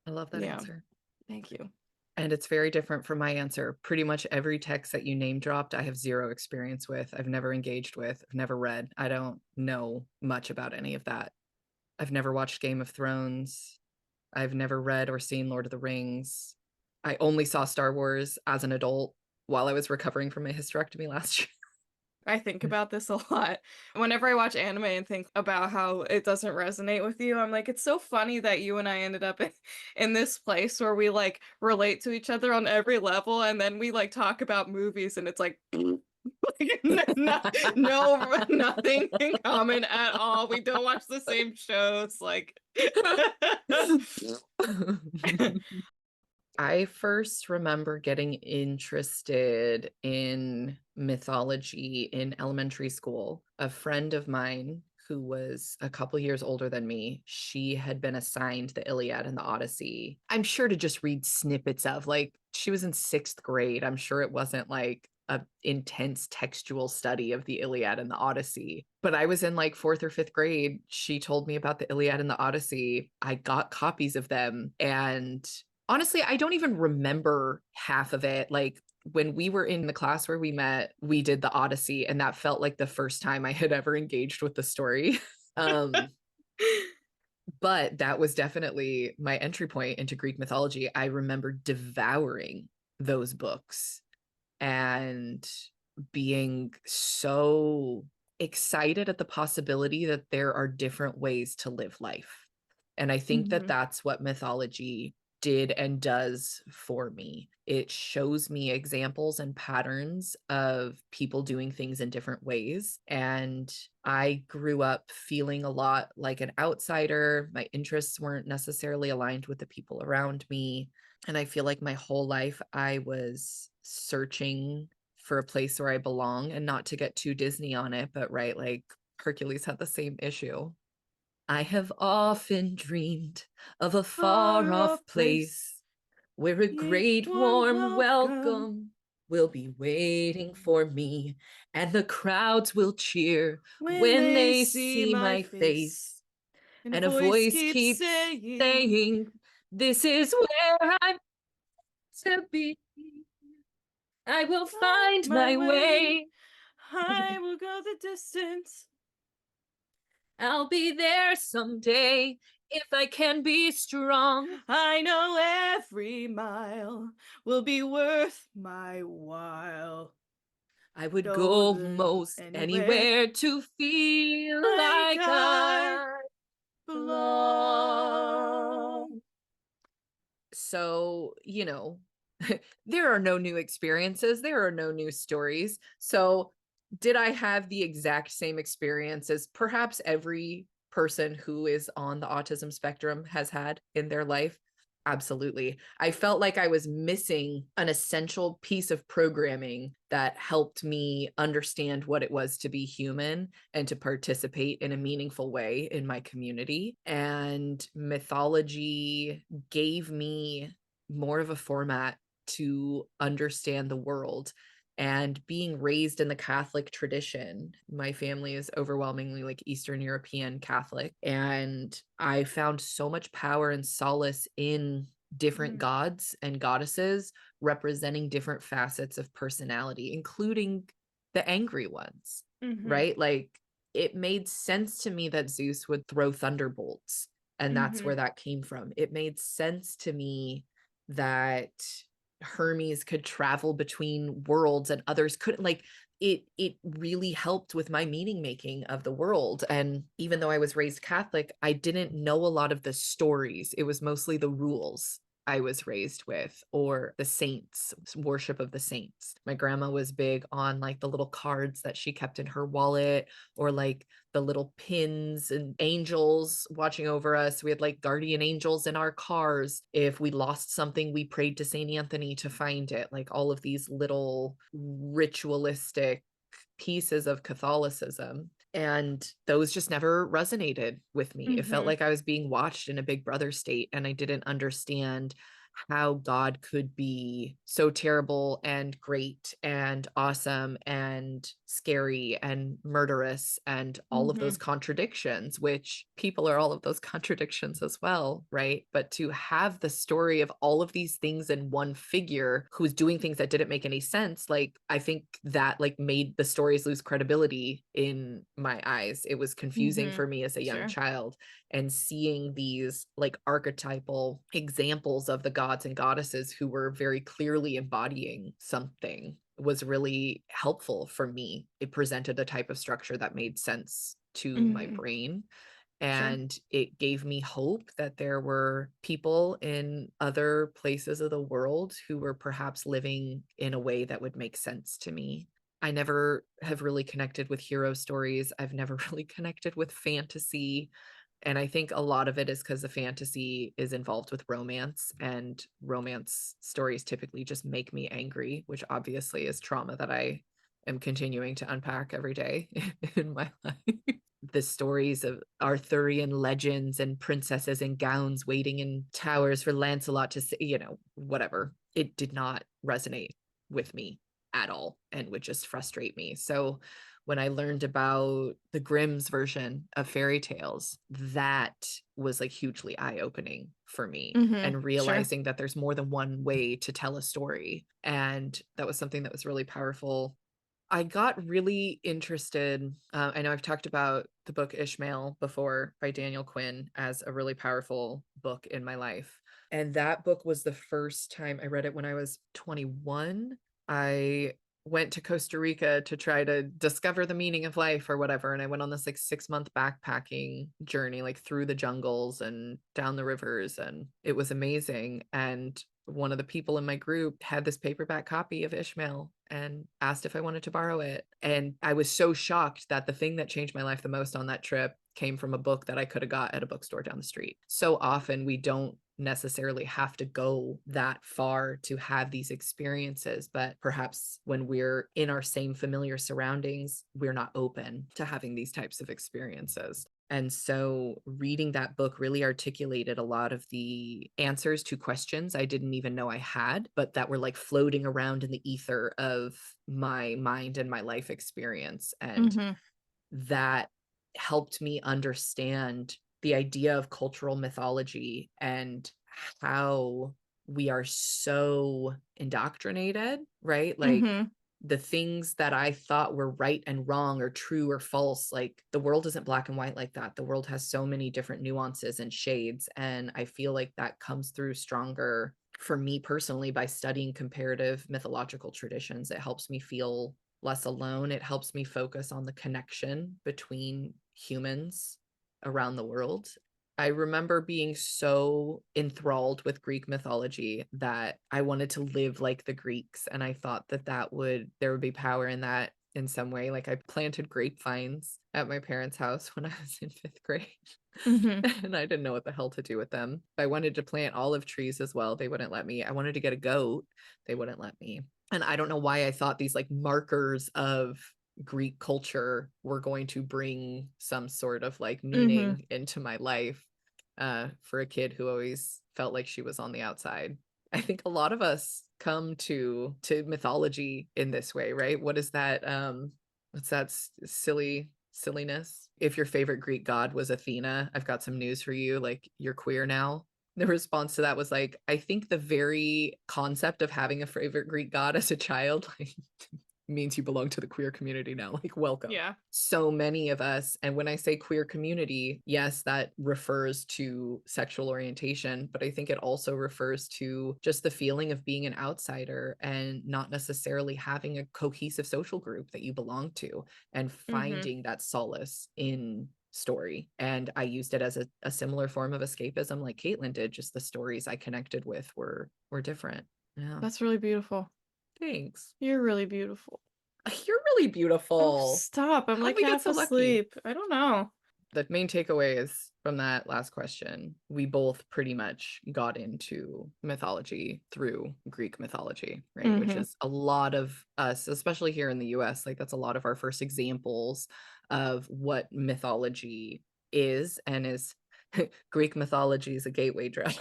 Speaker 1: I love that
Speaker 2: Yeah,
Speaker 1: answer.
Speaker 2: thank you.
Speaker 1: And it's very different from my answer. Pretty much every text that you name dropped, I have zero experience with. I've never engaged with, I've never read. I don't know much about any of that. I've never watched Game of Thrones. I've never read or seen Lord of the Rings. I only saw Star Wars as an adult while I was recovering from my hysterectomy last year.
Speaker 2: I think about this a lot. Whenever I watch anime and think about how it doesn't resonate with you, I'm like, it's so funny that you and I ended up in this place where we like relate to each other on every level, and then we like talk about movies, and it's like, no, nothing in common at all. We don't watch the same shows. Like,
Speaker 1: I first remember getting interested in mythology in elementary school. A friend of mine who was a couple years older than me, she had been assigned the Iliad and the Odyssey. I'm sure to just read snippets of, like, she was in 6th grade. I'm sure it wasn't like a intense textual study of the Iliad and the Odyssey. But I was in like 4th or 5th grade. She told me about the Iliad and the Odyssey. I got copies of them, and honestly, I don't even remember half of it. Like when we were in the class where we met, we did the Odyssey, and that felt like the first time I had ever engaged with the story. But that was definitely my entry point into Greek mythology. I remember devouring those books and being so excited at the possibility that there are different ways to live life. And I think that
Speaker 2: Mhm.
Speaker 1: that's what mythology did and does for me. It shows me examples and patterns of people doing things in different ways. And I grew up feeling a lot like an outsider. My interests weren't necessarily aligned with the people around me. And I feel like my whole life I was searching for a place where I belong, and not to get too Disney on it, but right, like Hercules had the same issue. I have often dreamed of a far
Speaker 2: Far
Speaker 1: off
Speaker 2: off
Speaker 1: place
Speaker 2: place,
Speaker 1: where a
Speaker 2: ye
Speaker 1: great
Speaker 2: warm
Speaker 1: warm
Speaker 2: welcome.
Speaker 1: welcome will be waiting for me, and the crowds will cheer
Speaker 2: When
Speaker 1: when
Speaker 2: they
Speaker 1: they
Speaker 2: see
Speaker 1: see
Speaker 2: my
Speaker 1: my
Speaker 2: face,
Speaker 1: face,
Speaker 2: and a
Speaker 1: and a
Speaker 2: voice
Speaker 1: voice
Speaker 2: keeps
Speaker 1: keeps
Speaker 2: saying,
Speaker 1: saying, "This is where I'm to be. I will
Speaker 2: find
Speaker 1: find
Speaker 2: my
Speaker 1: my
Speaker 2: way,
Speaker 1: way."
Speaker 2: I will go the distance.
Speaker 1: I'll be there someday if I can be strong.
Speaker 2: I know every mile will be worth my while.
Speaker 1: I would
Speaker 2: Go
Speaker 1: go
Speaker 2: the
Speaker 1: most
Speaker 2: anywhere
Speaker 1: anywhere to feel
Speaker 2: like
Speaker 1: like
Speaker 2: I
Speaker 1: I
Speaker 2: belong.
Speaker 1: belong. So, there are no new experiences, there are no new stories. So, did I have the exact same experiences perhaps every person who is on the autism spectrum has had in their life? Absolutely. I felt like I was missing an essential piece of programming that helped me understand what it was to be human and to participate in a meaningful way in my community. And mythology gave me more of a format to understand the world. And being raised in the Catholic tradition, my family is overwhelmingly like Eastern European Catholic. And I found so much power and solace in different
Speaker 2: Mm,
Speaker 1: gods and goddesses representing different facets of personality, including the angry ones,
Speaker 2: mhm,
Speaker 1: right? Like it made sense to me that Zeus would throw thunderbolts, and that's
Speaker 2: mhm,
Speaker 1: where that came from. It made sense to me that Hermes could travel between worlds and others couldn't. Like it really helped with my meaning making of the world. And even though I was raised Catholic, I didn't know a lot of the stories. It was mostly the rules I was raised with, or the saints, worship of the saints. My grandma was big on like the little cards that she kept in her wallet, or like the little pins and angels watching over us. We had like guardian angels in our cars. If we lost something, we prayed to Saint Anthony to find it. Like all of these little ritualistic pieces of Catholicism. And those just never resonated with me. It felt
Speaker 2: mhm,
Speaker 1: like I was being watched in a Big Brother state, and I didn't understand how God could be so terrible and great and awesome and scary and murderous and all of those
Speaker 2: mhm,
Speaker 1: contradictions, which people are all of those contradictions as well, right? But to have the story of all of these things in one figure who's doing things that didn't make any sense, like I think that like made the stories lose credibility in my eyes. It was confusing
Speaker 2: mhm.
Speaker 1: for me as a young
Speaker 2: Sure.
Speaker 1: child, and seeing these like archetypal examples of the gods and goddesses who were very clearly embodying something was really helpful for me. It presented a type of structure that made sense to my
Speaker 2: Mhm.
Speaker 1: brain.
Speaker 2: Sure.
Speaker 1: And it gave me hope that there were people in other places of the world who were perhaps living in a way that would make sense to me. I never have really connected with hero stories. I've never really connected with fantasy. And I think a lot of it is because the fantasy is involved with romance, and romance stories typically just make me angry, which obviously is trauma that I am continuing to unpack every day in my life. The stories of Arthurian legends and princesses in gowns waiting in towers for Lancelot to say, whatever. It did not resonate with me at all and would just frustrate me. So when I learned about the Grimm's version of fairy tales, that was like hugely eye-opening for me,
Speaker 2: Mhm.
Speaker 1: and
Speaker 2: Sure.
Speaker 1: realizing that there's more than one way to tell a story. And that was something that was really powerful. I got really interested. I know I've talked about the book Ishmael before by Daniel Quinn as a really powerful book in my life. And that book was the first time I read it when I was 21. I went to Costa Rica to try to discover the meaning of life or whatever. And I went on this like 6 month backpacking journey, like through the jungles and down the rivers. And it was amazing. And one of the people in my group had this paperback copy of Ishmael and asked if I wanted to borrow it. And I was so shocked that the thing that changed my life the most on that trip came from a book that I could have got at a bookstore down the street. So often we don't necessarily have to go that far to have these experiences, but perhaps when we're in our same familiar surroundings, we're not open to having these types of experiences. And so reading that book really articulated a lot of the answers to questions I didn't even know I had, but that were like floating around in the ether of my mind and my life experience. And
Speaker 2: Mhm.
Speaker 1: that helped me understand the idea of cultural mythology and how we are so indoctrinated, right? Like
Speaker 2: Mhm.
Speaker 1: the things that I thought were right and wrong or true or false, like the world isn't black and white like that. The world has so many different nuances and shades. And I feel like that comes through stronger for me personally by studying comparative mythological traditions. It helps me feel less alone. It helps me focus on the connection between humans around the world. I remember being so enthralled with Greek mythology that I wanted to live like the Greeks. And I thought that there would be power in that in some way. Like I planted grapevines at my parents' house when I was in 5th grade. And I didn't know what the hell to do with them. I wanted to plant olive trees as well. They wouldn't let me. I wanted to get a goat. They wouldn't let me. And I don't know why I thought these like markers of Greek culture were going to bring some sort of like meaning into my life for a kid who always felt like she was on the outside. I think a lot of us come to mythology in this way, right? What is that? What's that silliness? If your favorite Greek god was Athena, I've got some news for you. Like you're queer now. The response to that was like, I think the very concept of having a favorite Greek god as a child, like means you belong to the queer community now. Like, welcome.
Speaker 2: Yeah.
Speaker 1: So many of us, and when I say queer community, yes, that refers to sexual orientation, but I think it also refers to just the feeling of being an outsider and not necessarily having a cohesive social group that you belong to, and finding that solace in story. And I used it as a similar form of escapism like Caitlinn did. Just the stories I connected with were different. Yeah.
Speaker 2: That's really beautiful.
Speaker 1: Thanks.
Speaker 2: You're really beautiful.
Speaker 1: You're really
Speaker 2: Oh,
Speaker 1: beautiful.
Speaker 2: stop. I'm
Speaker 1: How'd
Speaker 2: like
Speaker 1: we get
Speaker 2: half
Speaker 1: so lucky?
Speaker 2: asleep. I don't know.
Speaker 1: The main takeaway is from that last question, we both pretty much got into mythology through Greek mythology, right? Which is a lot of us, especially here in the US, like that's a lot of our first examples of what mythology is, and is Greek mythology is a gateway drug.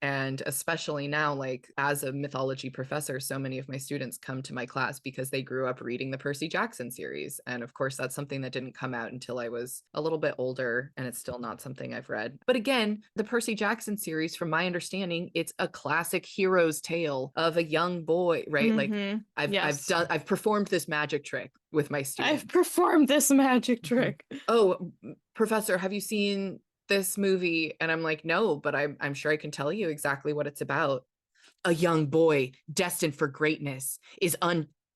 Speaker 1: And especially now, like as a mythology professor, so many of my students come to my class because they grew up reading the Percy Jackson series. And of course, that's something that didn't come out until I was a little bit older, and it's still not something I've read. But again, the Percy Jackson series, from my understanding, it's a classic hero's tale of a young boy, right? Like I've performed this magic trick with my students.
Speaker 2: I've performed this magic trick.
Speaker 1: Oh, professor, have you seen this movie? And I'm like, no, but I'm sure I can tell you exactly what it's about. A young boy destined for greatness is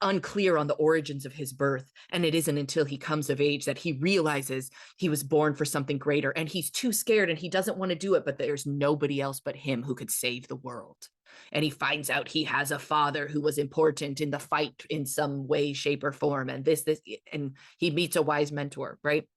Speaker 1: unclear on the origins of his birth, and it isn't until he comes of age that he realizes he was born for something greater, and he's too scared and he doesn't want to do it, but there's nobody else but him who could save the world. And he finds out he has a father who was important in the fight in some way, shape, or form, and and he meets a wise mentor, right?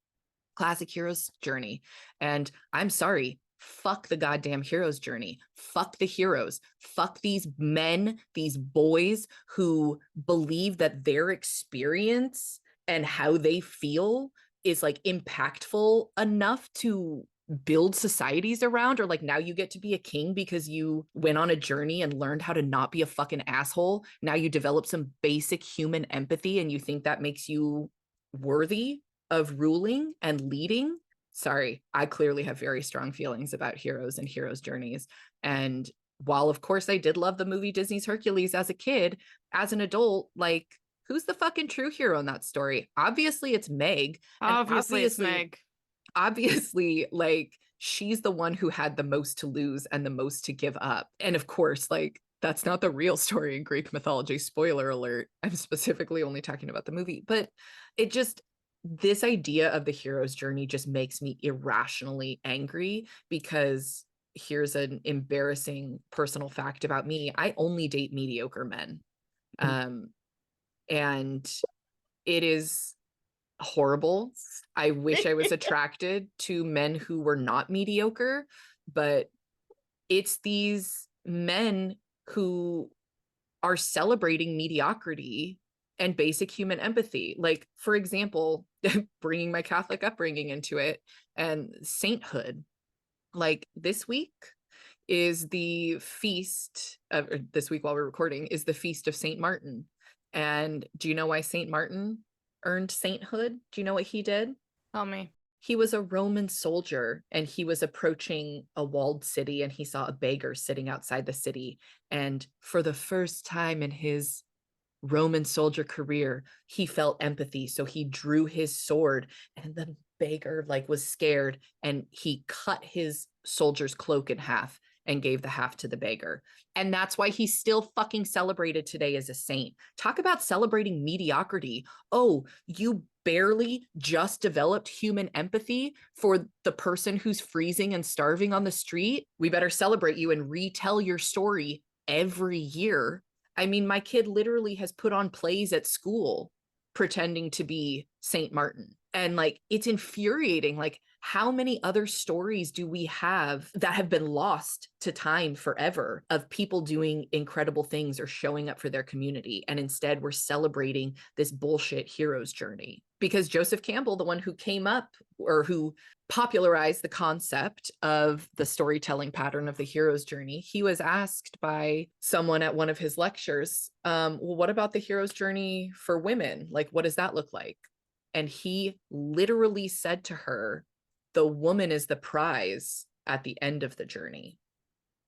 Speaker 1: Classic hero's journey. And I'm sorry, fuck the goddamn hero's journey. Fuck the heroes. Fuck these men, these boys who believe that their experience and how they feel is like impactful enough to build societies around, or like now you get to be a king because you went on a journey and learned how to not be a fucking asshole. Now you develop some basic human empathy and you think that makes you worthy of ruling and leading. Sorry, I clearly have very strong feelings about heroes and heroes' journeys. And while of course I did love the movie Disney's Hercules as a kid, as an adult, like who's the fucking true hero in that story? Obviously it's Meg.
Speaker 2: Obviously it's Meg.
Speaker 1: Obviously, like she's the one who had the most to lose and the most to give up. And of course, like that's not the real story in Greek mythology. Spoiler alert. I'm specifically only talking about the movie, but it just, this idea of the hero's journey just makes me irrationally angry, because here's an embarrassing personal fact about me. I only date mediocre men. And it is horrible. I wish I was attracted to men who were not mediocre, but it's these men who are celebrating mediocrity and basic human empathy. Like, for example, bringing my Catholic upbringing into it and sainthood. Like this week is the feast of, this week while we're recording is the feast of Saint Martin. And do you know why Saint Martin earned sainthood? Do you know what he did?
Speaker 2: Tell me.
Speaker 1: He was a Roman soldier, and he was approaching a walled city, and he saw a beggar sitting outside the city. And for the first time in his Roman soldier career, he felt empathy, so he drew his sword, and the beggar like was scared, and he cut his soldier's cloak in half and gave the half to the beggar. And that's why he's still fucking celebrated today as a saint. Talk about celebrating mediocrity. Oh, you barely just developed human empathy for the person who's freezing and starving on the street? We better celebrate you and retell your story every year. I mean, my kid literally has put on plays at school pretending to be Saint Martin. And like, it's infuriating. Like, how many other stories do we have that have been lost to time forever of people doing incredible things or showing up for their community? And instead, we're celebrating this bullshit hero's journey. Because Joseph Campbell, the one who came up or who popularized the concept of the storytelling pattern of the hero's journey, he was asked by someone at one of his lectures, well, what about the hero's journey for women? Like, what does that look like? And he literally said to her, the woman is the prize at the end of the journey.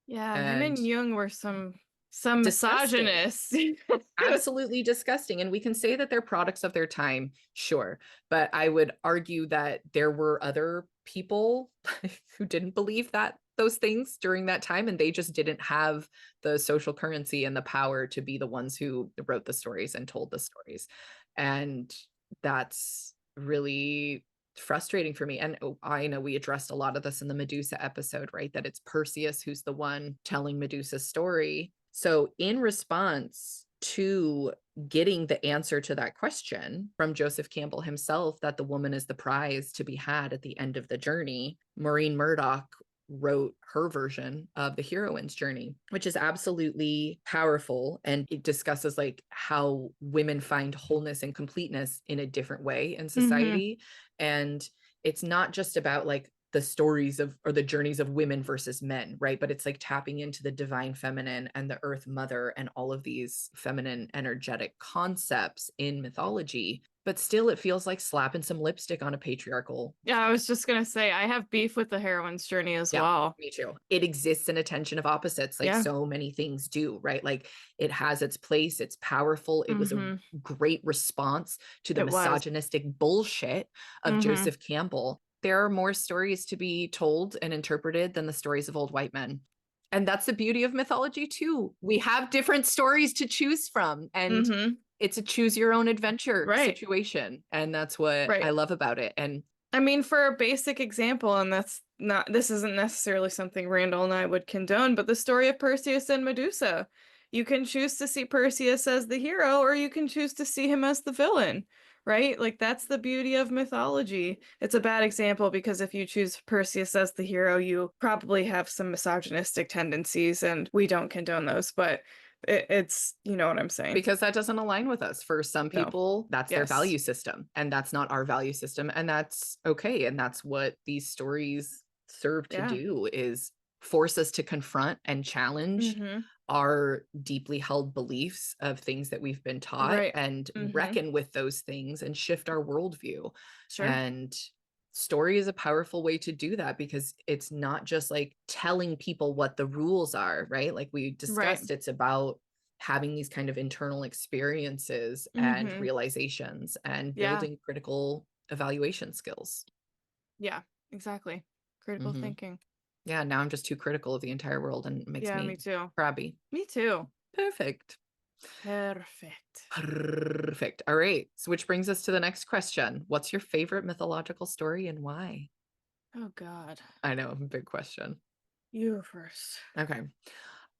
Speaker 2: Yeah, him
Speaker 1: And
Speaker 2: and Jung were some
Speaker 1: disgusting.
Speaker 2: misogynists.
Speaker 1: Absolutely disgusting. And we can say that they're products of their time, sure. But I would argue that there were other people who didn't believe that those things during that time, and they just didn't have the social currency and the power to be the ones who wrote the stories and told the stories. And that's really frustrating for me. And I know we addressed a lot of this in the Medusa episode, right? That it's Perseus who's the one telling Medusa's story. So in response to getting the answer to that question from Joseph Campbell himself, that the woman is the prize to be had at the end of the journey, Maureen Murdoch wrote her version of the heroine's journey, which is absolutely powerful. And it discusses like how women find wholeness and completeness in a different way in society. And it's not just about like the stories of or the journeys of women versus men, right? But it's like tapping into the divine feminine and the earth mother and all of these feminine energetic concepts in mythology. But still, it feels like slapping some lipstick on a patriarchal.
Speaker 2: Yeah, I was just gonna say I have beef with the heroine's journey as
Speaker 1: Yeah,
Speaker 2: well.
Speaker 1: me too. It exists in a tension of opposites, like
Speaker 2: Yeah.
Speaker 1: so many things do, right? Like it has its place, it's powerful. It was a great response to the
Speaker 2: It was.
Speaker 1: misogynistic bullshit of Joseph Campbell. There are more stories to be told and interpreted than the stories of old white men. And that's the beauty of mythology too. We have different stories to choose from, and it's a choose your own adventure
Speaker 2: Right.
Speaker 1: situation. And that's what
Speaker 2: Right.
Speaker 1: I love about it. And
Speaker 2: I mean, for a basic example, and this isn't necessarily something Randall and I would condone, but the story of Perseus and Medusa. You can choose to see Perseus as the hero, or you can choose to see him as the villain, right? Like, that's the beauty of mythology. It's a bad example because if you choose Perseus as the hero, you probably have some misogynistic tendencies, and we don't condone those, but it's, you know what I'm saying?
Speaker 1: Because that doesn't align with us. For some
Speaker 2: No.
Speaker 1: people, that's their
Speaker 2: Yes.
Speaker 1: value system, and that's not our value system, and that's okay. And that's what these stories serve to
Speaker 2: Yeah.
Speaker 1: do, is force us to confront and challenge our deeply held beliefs of things that we've been taught,
Speaker 2: Right.
Speaker 1: and reckon with those things and shift our worldview.
Speaker 2: Sure.
Speaker 1: And story is a powerful way to do that, because it's not just like telling people what the rules are, right? Like we discussed, it's about having these kind of internal experiences and realizations and building critical evaluation skills.
Speaker 2: Yeah, exactly. Critical thinking.
Speaker 1: Yeah, now I'm just too critical of the entire world, and it makes me
Speaker 2: me too.
Speaker 1: crabby.
Speaker 2: Me too.
Speaker 1: Perfect.
Speaker 2: Perfect.
Speaker 1: Perfect. All right. So which brings us to the next question. What's your favorite mythological story and why?
Speaker 2: Oh God.
Speaker 1: I know, big question.
Speaker 2: You first.
Speaker 1: Okay.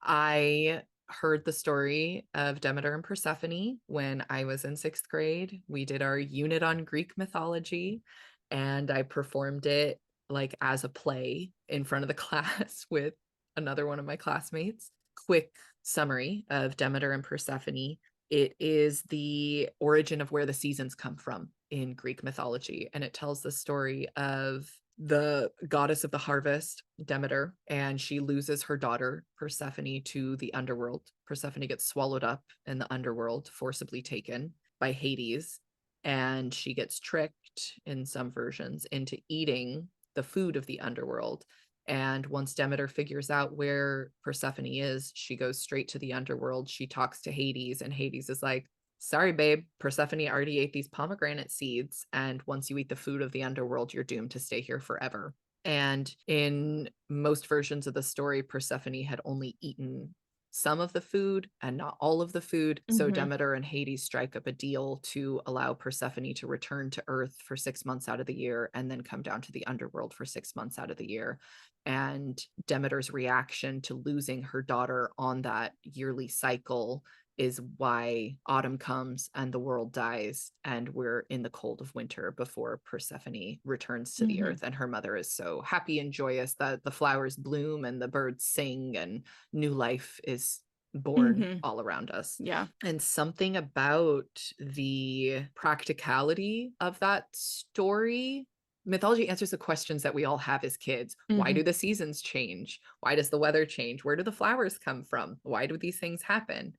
Speaker 1: I heard the story of Demeter and Persephone when I was in 6th grade. We did our unit on Greek mythology, and I performed it like as a play in front of the class with another one of my classmates. Quick summary of Demeter and Persephone. It is the origin of where the seasons come from in Greek mythology, and it tells the story of the goddess of the harvest, Demeter, and she loses her daughter, Persephone, to the underworld. Persephone gets swallowed up in the underworld, forcibly taken by Hades, and she gets tricked in some versions into eating the food of the underworld. And once Demeter figures out where Persephone is, she goes straight to the underworld. She talks to Hades, and Hades is like, sorry, babe, Persephone already ate these pomegranate seeds. And once you eat the food of the underworld, you're doomed to stay here forever. And in most versions of the story, Persephone had only eaten some of the food and not all of the food. So
Speaker 2: Mhm.
Speaker 1: Demeter and Hades strike up a deal to allow Persephone to return to Earth for 6 months out of the year and then come down to the underworld for 6 months out of the year. And Demeter's reaction to losing her daughter on that yearly cycle is why autumn comes and the world dies and we're in the cold of winter before Persephone returns to the
Speaker 2: Mhm.
Speaker 1: earth, and her mother is so happy and joyous that the flowers bloom and the birds sing and new life is born
Speaker 2: Mhm.
Speaker 1: all around us.
Speaker 2: Yeah.
Speaker 1: And something about the practicality of that story, mythology answers the questions that we all have as kids. Why
Speaker 2: Mhm.
Speaker 1: do the seasons change? Why does the weather change? Where do the flowers come from? Why do these things happen?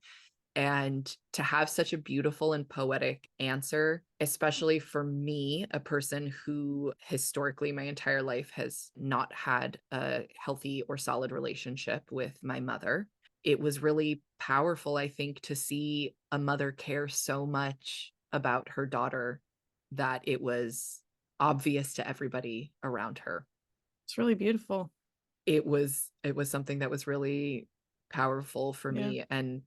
Speaker 1: And to have such a beautiful and poetic answer, especially for me, a person who historically my entire life has not had a healthy or solid relationship with my mother, it was really powerful, I think, to see a mother care so much about her daughter that it was obvious to everybody around her.
Speaker 2: It's really beautiful.
Speaker 1: It was something that was really powerful for
Speaker 2: Yeah.
Speaker 1: me, and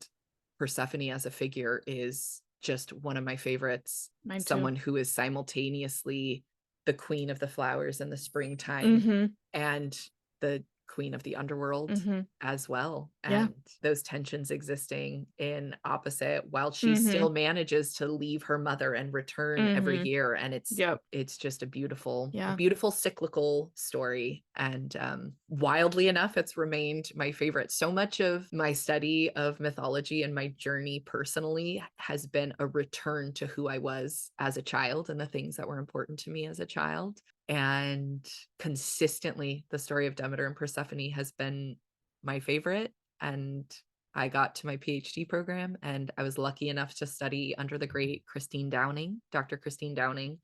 Speaker 1: Persephone as a figure is just one of my favorites.
Speaker 2: Mine too.
Speaker 1: Someone who is simultaneously the queen of the flowers in the springtime
Speaker 2: Mhm.
Speaker 1: and the queen of the underworld
Speaker 2: Mhm.
Speaker 1: as well.
Speaker 2: Yeah.
Speaker 1: And those tensions existing in opposite while she still
Speaker 2: Mhm.
Speaker 1: manages to leave her mother and return every
Speaker 2: Mhm.
Speaker 1: year. And
Speaker 2: Yep.
Speaker 1: it's just a
Speaker 2: Yeah.
Speaker 1: beautiful cyclical story. And wildly enough, it's remained my favorite. So much of my study of mythology and my journey personally has been a return to who I was as a child and the things that were important to me as a child. And consistently, the story of Demeter and Persephone has been my favorite. And I got to my PhD program and I was lucky enough to study under the great Christine Downing, Dr. Christine Downing,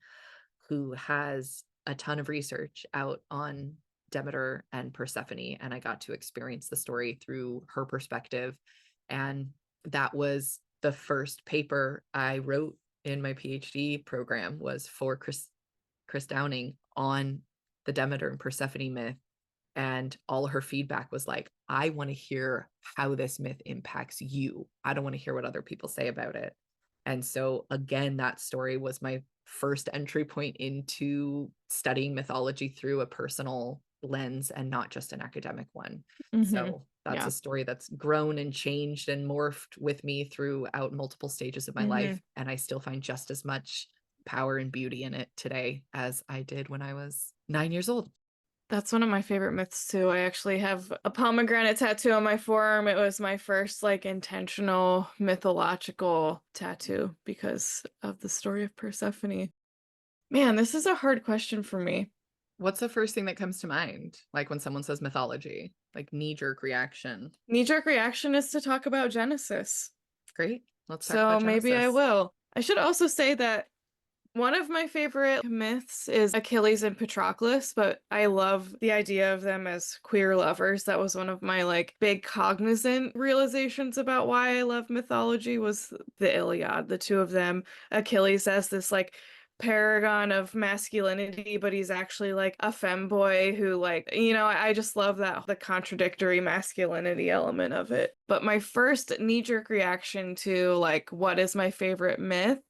Speaker 1: who has a ton of research out on Demeter and Persephone. And I got to experience the story through her perspective. And that was the first paper I wrote in my PhD program was for Chris Downing on the Demeter and Persephone myth. And all her feedback was like, I want to hear how this myth impacts you. I don't want to hear what other people say about it. And so, again, that story was my first entry point into studying mythology through a personal lens and not just an academic one.
Speaker 2: Mhm.
Speaker 1: So, that's
Speaker 2: Yeah.
Speaker 1: a story that's grown and changed and morphed with me throughout multiple stages of my life.
Speaker 2: Mhm.
Speaker 1: And I still find just as much power and beauty in it today as I did when I was 9 years old.
Speaker 2: That's one of my favorite myths too. I actually have a pomegranate tattoo on my forearm. It was my first like intentional mythological tattoo because of the story of Persephone. Man, this is a hard question for me.
Speaker 1: What's the first thing that comes to mind? Like when someone says mythology, like knee-jerk reaction.
Speaker 2: Knee-jerk reaction is to talk about Genesis.
Speaker 1: Great. Let's talk about
Speaker 2: So maybe I
Speaker 1: Genesis.
Speaker 2: will. I should also say that one of my favorite myths is Achilles and Patroclus, but I love the idea of them as queer lovers. That was one of my like big cognizant realizations about why I love mythology was the Iliad, the two of them. Achilles as this like paragon of masculinity, but he's actually like a femboy who like, I just love that the contradictory masculinity element of it. But my first knee-jerk reaction to like what is my favorite myth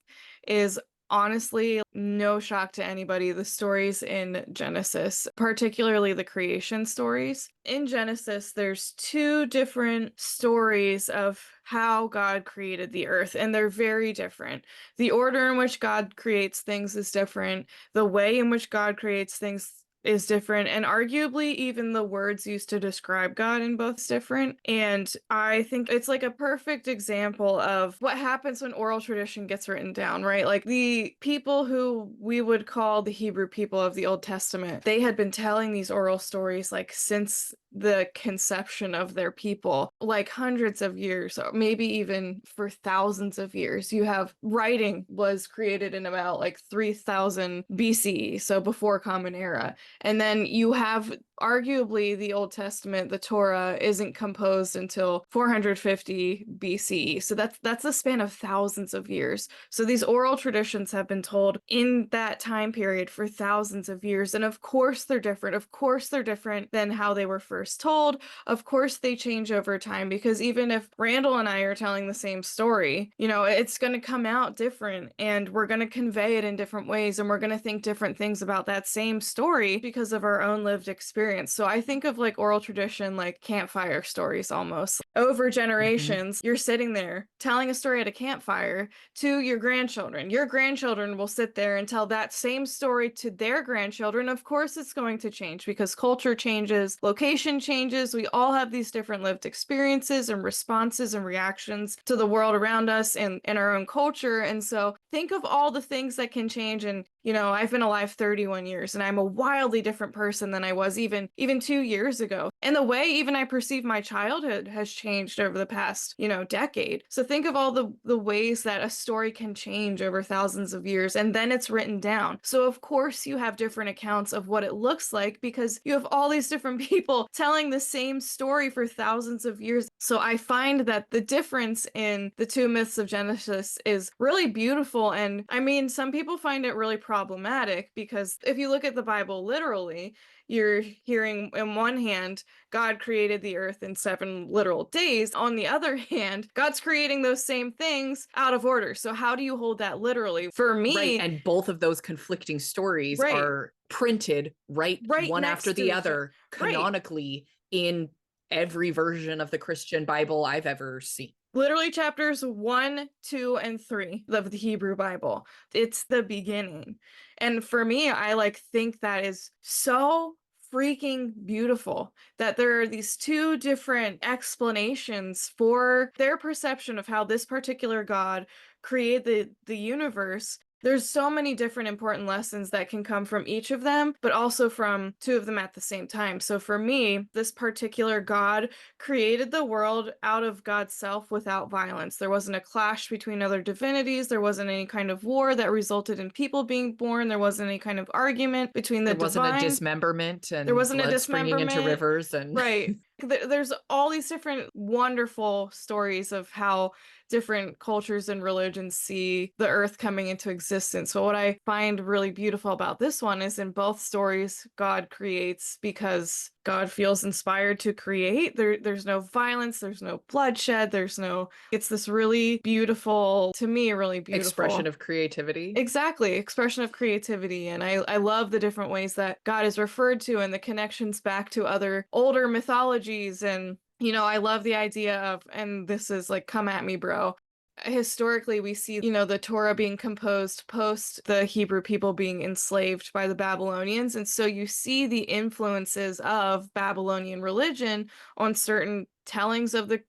Speaker 2: is honestly, no shock to anybody, the stories in Genesis, particularly the creation stories. In Genesis, there's two different stories of how God created the earth, and they're very different. The order in which God creates things is different. The way in which God creates things is different, and arguably even the words used to describe God in both is different. And I think it's like a perfect example of what happens when oral tradition gets written down, right? Like the people who we would call the Hebrew people of the Old Testament, they had been telling these oral stories like since the conception of their people, like hundreds of years, or maybe even for thousands of years. You have writing was created in about like 3000 BCE, so before Common Era. And then you have arguably the Old Testament, the Torah, isn't composed until 450 BCE. So that's a span of thousands of years. So these oral traditions have been told in that time period for thousands of years. And of course they're different. Of course they're different than how they were first told. Of course they change over time, because even if Randall and I are telling the same story, it's going to come out different, and we're going to convey it in different ways, and we're going to think different things about that same story because of our own lived experience. So I think of like oral tradition like campfire stories almost. Over generations, you're sitting there telling a story at a campfire to your grandchildren. Your grandchildren will sit there and tell that same story to their grandchildren. Of course, it's going to change because culture changes, location changes. We all have these different lived experiences and responses and reactions to the world around us and in our own culture. And so think of all the things that can change. And I've been alive 31 years, and I'm a wildly different person than I was even 2 years ago. And the way even I perceive my childhood has changed over the past, decade. So think of all the ways that a story can change over thousands of years, and then it's written down. So of course you have different accounts of what it looks like, because you have all these different people telling the same story for thousands of years. So I find that the difference in the two myths of Genesis is really beautiful. And I mean, some people find it really problematic, because if you look at the Bible literally, you're hearing in one hand, God created the earth in 7 literal days. On the other hand, God's creating those same things out of order. So how do you hold that literally? For me,
Speaker 1: right. And both of those conflicting stories
Speaker 2: right,
Speaker 1: are printed right one after
Speaker 2: next to
Speaker 1: the
Speaker 2: each other.
Speaker 1: other,
Speaker 2: Right.
Speaker 1: canonically, in every version of the Christian Bible I've ever seen.
Speaker 2: Literally chapters 1, 2, and 3 of the Hebrew Bible. It's the beginning. And for me, I think that is so freaking beautiful that there are these two different explanations for their perception of how this particular God created the universe. There's so many different important lessons that can come from each of them, but also from two of them at the same time. So for me, this particular God created the world out of God's self without violence. There wasn't a clash between other divinities. There wasn't any kind of war that resulted in people being born. There wasn't any kind of argument between the
Speaker 1: There wasn't a
Speaker 2: divine.
Speaker 1: dismemberment
Speaker 2: There
Speaker 1: and
Speaker 2: wasn't a
Speaker 1: blood springing into
Speaker 2: dismemberment.
Speaker 1: rivers and
Speaker 2: Right. There's all these different wonderful stories of how different cultures and religions see the earth coming into existence. So what I find really beautiful about this one is in both stories, God creates because God feels inspired to create. There's no violence, there's no bloodshed, it's this really beautiful, to me, really beautiful
Speaker 1: expression of creativity.
Speaker 2: Exactly, expression of creativity. And I love the different ways that God is referred to and the connections back to other older mythologies. And, I love the idea of, and this is like, come at me, bro. Historically, we see, the Torah being composed post the Hebrew people being enslaved by the Babylonians. And so you see the influences of Babylonian religion on certain tellings of the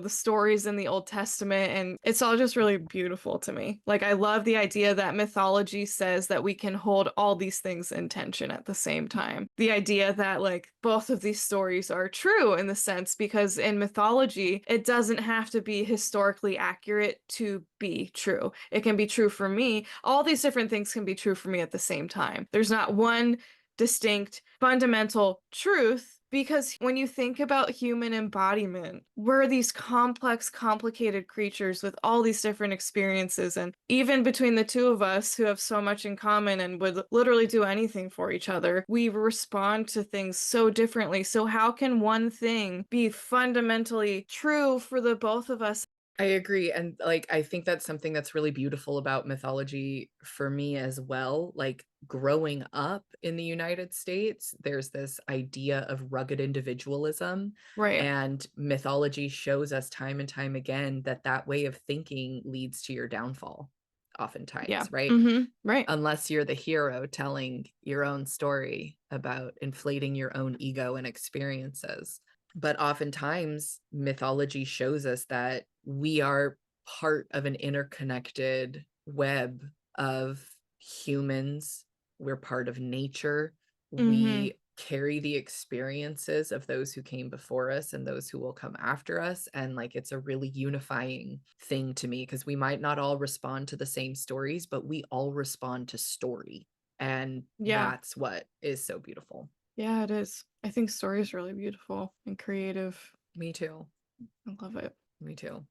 Speaker 2: stories in the Old Testament. And it's all just really beautiful to me. Like, I love the idea that mythology says that we can hold all these things in tension at the same time. The idea that, like, both of these stories are true in the sense, because in mythology, it doesn't have to be historically accurate to be true. It can be true for me. All these different things can be true for me at the same time. There's not one distinct fundamental truth, because when you think about human embodiment, we're these complex, complicated creatures with all these different experiences. And even between the two of us who have so much in common and would literally do anything for each other, we respond to things so differently. So how can one thing be fundamentally true for the both of us?
Speaker 1: I agree. And like, I think that's something that's really beautiful about mythology for me as well. Like, growing up in the United States, there's this idea of rugged individualism.
Speaker 2: Right.
Speaker 1: And mythology shows us time and time again that that way of thinking leads to your downfall,
Speaker 2: Yeah.
Speaker 1: oftentimes, right?
Speaker 2: Right.
Speaker 1: Unless you're the hero telling your own story about inflating your own ego and experiences. But oftentimes, mythology shows us that we are part of an interconnected web of humans. We're part of nature. We carry the experiences of those who came before us and those who will come after us. And like, it's a really unifying thing to me, because we might not all respond to the same stories, but we all respond to story. And
Speaker 2: Yeah.
Speaker 1: that's what is so beautiful.
Speaker 2: Yeah, it is. I think story is really beautiful and creative.
Speaker 1: Me too.
Speaker 2: I love it.
Speaker 1: Me too.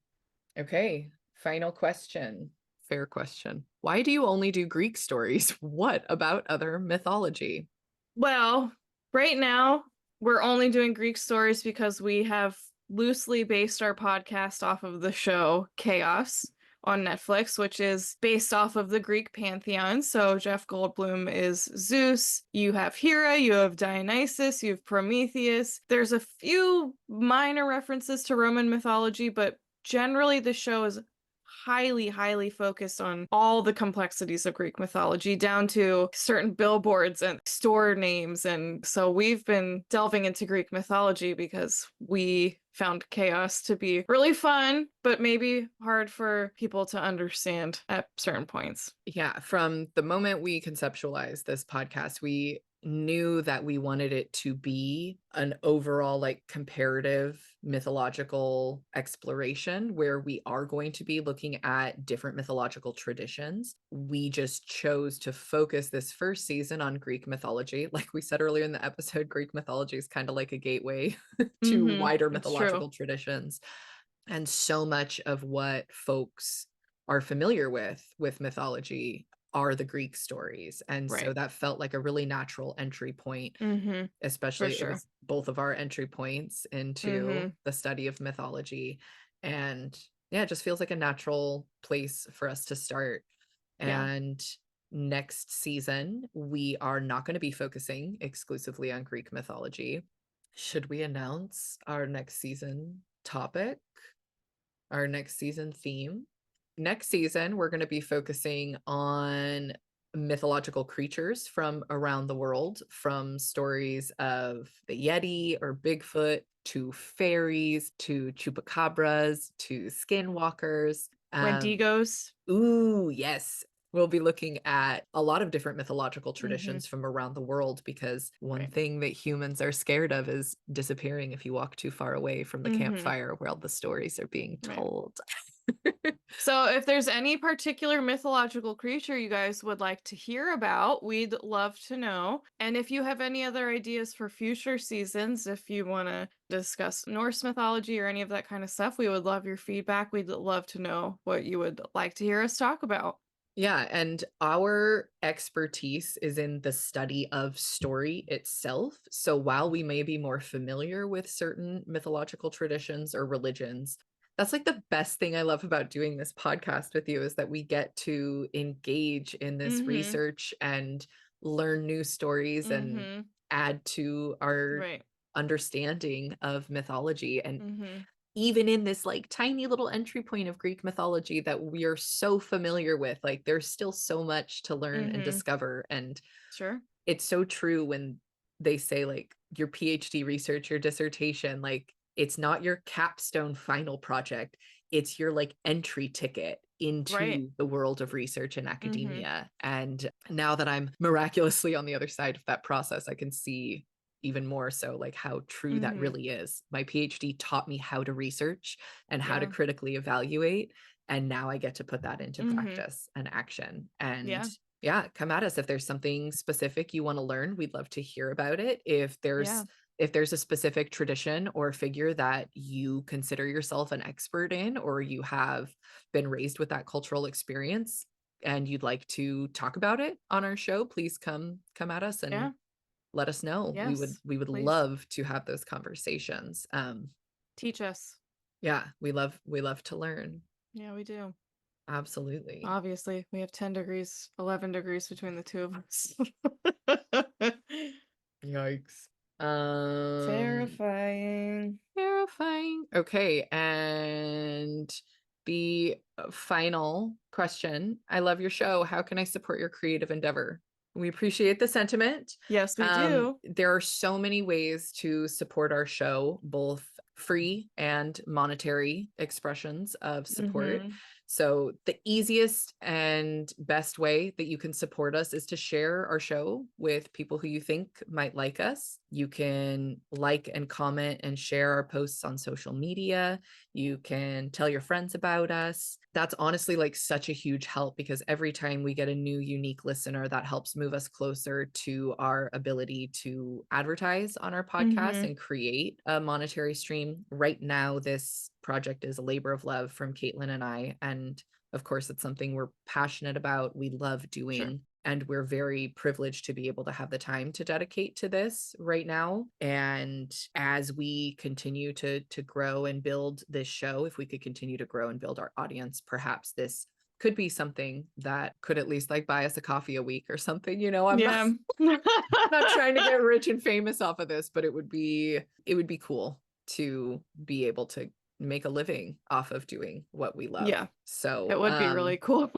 Speaker 1: Okay, final question. Fair question. Why do you only do Greek stories? What about other mythology?
Speaker 2: Well, right now, we're only doing Greek stories because we have loosely based our podcast off of the show Chaos on Netflix, which is based off of the Greek pantheon. So Jeff Goldblum is Zeus. You have Hera, you have Dionysus, you have Prometheus. There's a few minor references to Roman mythology, but generally the show is highly focused on all the complexities of Greek mythology down to certain billboards and store names. And so we've been delving into Greek mythology because we found chaos to be really fun, but maybe hard for people to understand at certain points.
Speaker 1: Yeah, from the moment we conceptualized this podcast, we knew that we wanted it to be an overall like comparative mythological exploration where we are going to be looking at different mythological traditions. We just chose to focus this first season on Greek mythology. Like we said earlier in the episode, Greek mythology is kind of like a gateway to wider
Speaker 2: It's true.
Speaker 1: mythological traditions. And so much of what folks are familiar with mythology are the Greek stories. And so
Speaker 2: Right.
Speaker 1: that felt like a really natural entry point,
Speaker 2: For
Speaker 1: especially it
Speaker 2: sure.
Speaker 1: was both of our entry points into the study of mythology. And yeah, it just feels like a natural place for us to start.
Speaker 2: Yeah.
Speaker 1: And next season, we are not going to be focusing exclusively on Greek mythology. Should we announce our next season topic? Our next season theme. Next season, we're going to be focusing on mythological creatures from around the world, from stories of the Yeti or Bigfoot to fairies to chupacabras to skinwalkers.
Speaker 2: Wendigos.
Speaker 1: Ooh, yes. We'll be looking at a lot of different mythological
Speaker 2: Mm-hmm.
Speaker 1: traditions from around the world because one
Speaker 2: Right.
Speaker 1: thing that humans are scared of is disappearing if you walk too far away from the campfire where all the stories are being
Speaker 2: Right.
Speaker 1: told.
Speaker 2: So if there's any particular mythological creature you guys would like to hear about, we'd love to know. And if you have any other ideas for future seasons, if you want to discuss Norse mythology or any of that kind of stuff, we would love your feedback. We'd love to know what you would like to hear us talk about.
Speaker 1: Yeah, and our expertise is in the study of story itself. So while we may be more familiar with certain mythological traditions or religions, that's like the best thing I love about doing this podcast with you is that we get to engage in this
Speaker 2: Mm-hmm.
Speaker 1: research and learn new stories and
Speaker 2: Mm-hmm.
Speaker 1: add to our
Speaker 2: Right.
Speaker 1: understanding of mythology. And
Speaker 2: Mm-hmm.
Speaker 1: even in this like tiny little entry point of Greek mythology that we are so familiar with, like there's still so much to learn and
Speaker 2: Mm-hmm.
Speaker 1: discover. And
Speaker 2: Sure.
Speaker 1: it's so true when they say like your PhD research, your dissertation, like it's not your capstone final project, it's your like entry ticket
Speaker 2: Right.
Speaker 1: into the world of research and
Speaker 2: Mm-hmm.
Speaker 1: academia. And now that I'm miraculously on the other side of that process, I can see even more so like how true that
Speaker 2: Mm-hmm.
Speaker 1: really is. My PhD taught me how to research and how to
Speaker 2: Yeah.
Speaker 1: critically evaluate. And now I get to put that into
Speaker 2: Mm-hmm.
Speaker 1: practice and action. And
Speaker 2: Yeah.
Speaker 1: yeah, come at us if there's something specific you want to learn. We'd love to hear about it.
Speaker 2: Yeah.
Speaker 1: If there's a specific tradition or figure that you consider yourself an expert in, or you have been raised with that cultural experience and you'd like to talk about it on our show, please come at us and
Speaker 2: Yeah.
Speaker 1: let us know.
Speaker 2: Yes.
Speaker 1: We would
Speaker 2: Please
Speaker 1: love to have those conversations.
Speaker 2: teach us.
Speaker 1: Yeah, we love to learn.
Speaker 2: Yeah, we do.
Speaker 1: Absolutely.
Speaker 2: Obviously, we have 10 degrees, 11 degrees between the two of us.
Speaker 1: Yikes.
Speaker 2: Terrifying.
Speaker 1: Terrifying. Okay, and the final question. I love your show. How can I support your creative endeavor? We appreciate the sentiment.
Speaker 2: Yes, we do.
Speaker 1: There are so many ways to support our show, both free and monetary expressions of support.
Speaker 2: Mm-hmm.
Speaker 1: So the easiest and best way that you can support us is to share our show with people who you think might like us. You can like and comment and share our posts on social media. You can tell your friends about us. That's honestly like such a huge help, because every time we get a new unique listener, that helps move us closer to our ability to advertise on our podcast and create a monetary stream. Right now, this project is a labor of love from Caitlinn and I. And of course, it's something we're passionate about, we love doing. Sure. And we're very privileged to be able to have the time to dedicate to this right now. And as we continue to grow and build this show, if we could continue to grow and build our audience, perhaps this could be something that could at least like buy us a coffee a week or something. I'm not trying to get rich and famous off of this, but it would be cool to be able to make a living off of doing what we love.
Speaker 2: Yeah.
Speaker 1: So
Speaker 2: it would be really cool.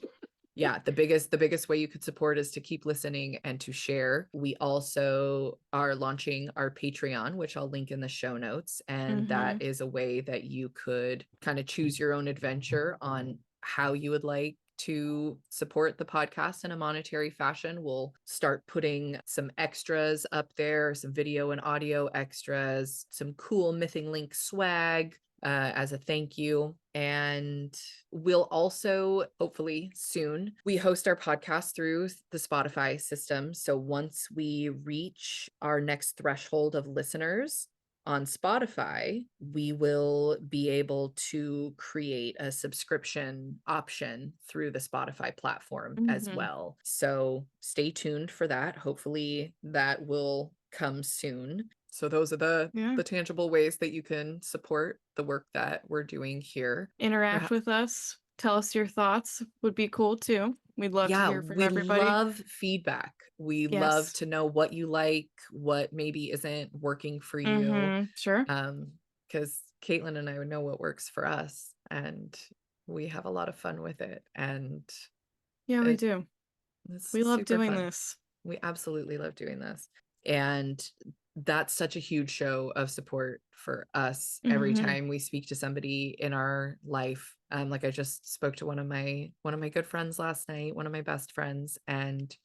Speaker 1: Yeah, the biggest way you could support is to keep listening and to share. We also are launching our Patreon, which I'll link in the show notes. And that is a way that you could kind of choose your own adventure on how you would like to support the podcast in a monetary fashion. We'll start putting some extras up there, some video and audio extras, some cool Mything Link swag as a thank you. And we'll also, hopefully soon, we host our podcast through the Spotify system. So once we reach our next threshold of listeners on Spotify, we will be able to create a subscription option through the Spotify platform as well. So stay tuned for that. Hopefully that will come soon. So those are the tangible ways that you can support the work that we're doing here.
Speaker 2: Interact with us. Tell us your thoughts. Would be cool too. We'd love to hear from everybody.
Speaker 1: We love feedback. We love to know what you like, what maybe isn't working for you.
Speaker 2: Sure.
Speaker 1: Because Caitlinn and I know what works for us, and we have a lot of fun with it. And
Speaker 2: yeah, we do. We love doing
Speaker 1: fun.
Speaker 2: this.
Speaker 1: We absolutely love doing this. And that's such a huge show of support for us every time we speak to somebody in our life. Like I just spoke to one of my good friends last night, one of my best friends, and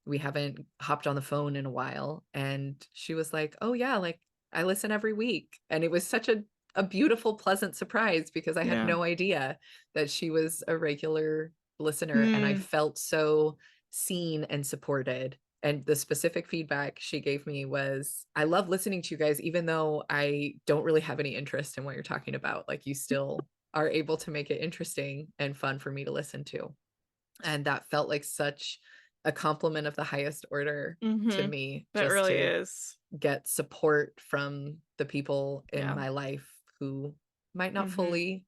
Speaker 1: we haven't hopped on the phone in a while. And she was like, oh yeah, like I listen every week. And it was such a beautiful, pleasant surprise, because I had no idea that she was a regular listener. And I felt so seen and supported. And the specific feedback she gave me was, I love listening to you guys, even though I don't really have any interest in what you're talking about. Like, you still are able to make it interesting and fun for me to listen to. And that felt like such a compliment of the highest order to me.
Speaker 2: That really is.
Speaker 1: Get support from the people in my life who might not fully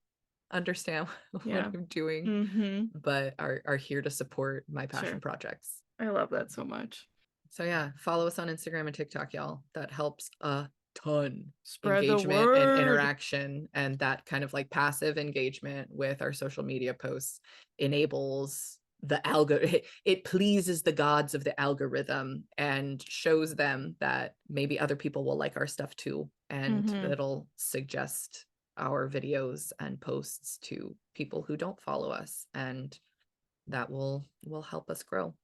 Speaker 1: understand what I'm doing, but are here to support my passion projects.
Speaker 2: I love that so much.
Speaker 1: So yeah, follow us on Instagram and TikTok, y'all. That helps a ton.
Speaker 2: Spread
Speaker 1: engagement
Speaker 2: the word.
Speaker 1: And interaction, and that kind of like passive engagement with our social media posts enables the it pleases the gods of the algorithm and shows them that maybe other people will like our stuff too, and it'll suggest our videos and posts to people who don't follow us, and that will help us grow.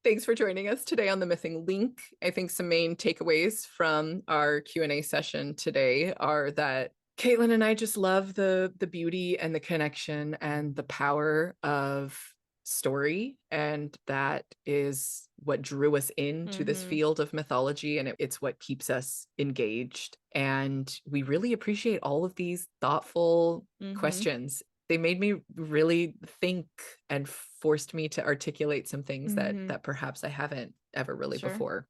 Speaker 1: Thanks for joining us today on the Mything Link. I think some main takeaways from our Q&A session today are that Caitlinn and I just love the beauty and the connection and the power of story, and that is what drew us into this field of mythology, and it's what keeps us engaged. And we really appreciate all of these thoughtful questions. They made me really think and forced me to articulate some things that perhaps I haven't ever really before.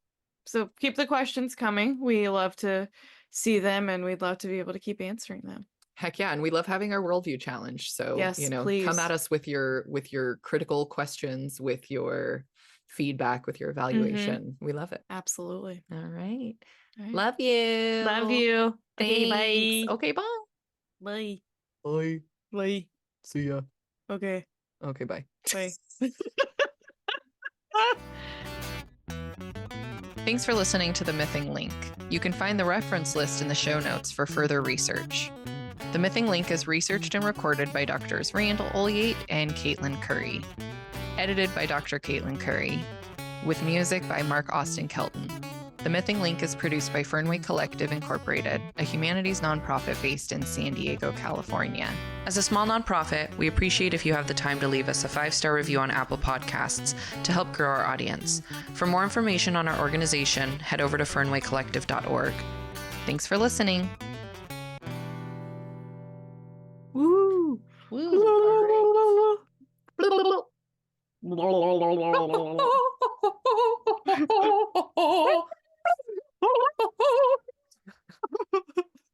Speaker 2: So keep the questions coming. We love to see them, and we'd love to be able to keep answering them.
Speaker 1: Heck yeah. And we love having our worldview challenge. So,
Speaker 2: yes, please
Speaker 1: come at us with your critical questions, with your feedback, with your evaluation. We love it.
Speaker 2: Absolutely.
Speaker 1: All right. Love you.
Speaker 2: Love you.
Speaker 1: Thanks.
Speaker 2: Okay, bye.
Speaker 1: Okay, bye.
Speaker 2: Bye.
Speaker 1: Bye.
Speaker 2: Bye.
Speaker 1: See ya.
Speaker 2: Okay.
Speaker 1: Okay, bye.
Speaker 2: Bye.
Speaker 1: Thanks for listening to the Mything Link. You can find the reference list in the show notes for further research. The Mything Link is researched and recorded by Doctors Randall Ulyate and Caitlinn Curry. Edited by Dr. Caitlinn Curry. With music by Mark Austin Kelton. The Mything Link is produced by Fernway Collective Incorporated, a humanities nonprofit based in San Diego, California.
Speaker 3: As a small nonprofit, we appreciate if you have the time to leave us a 5-star review on Apple Podcasts to help grow our audience. For more information on our organization, head over to fernwaycollective.org.
Speaker 1: Thanks for listening.
Speaker 2: Woo!
Speaker 1: Woo!
Speaker 2: Woo!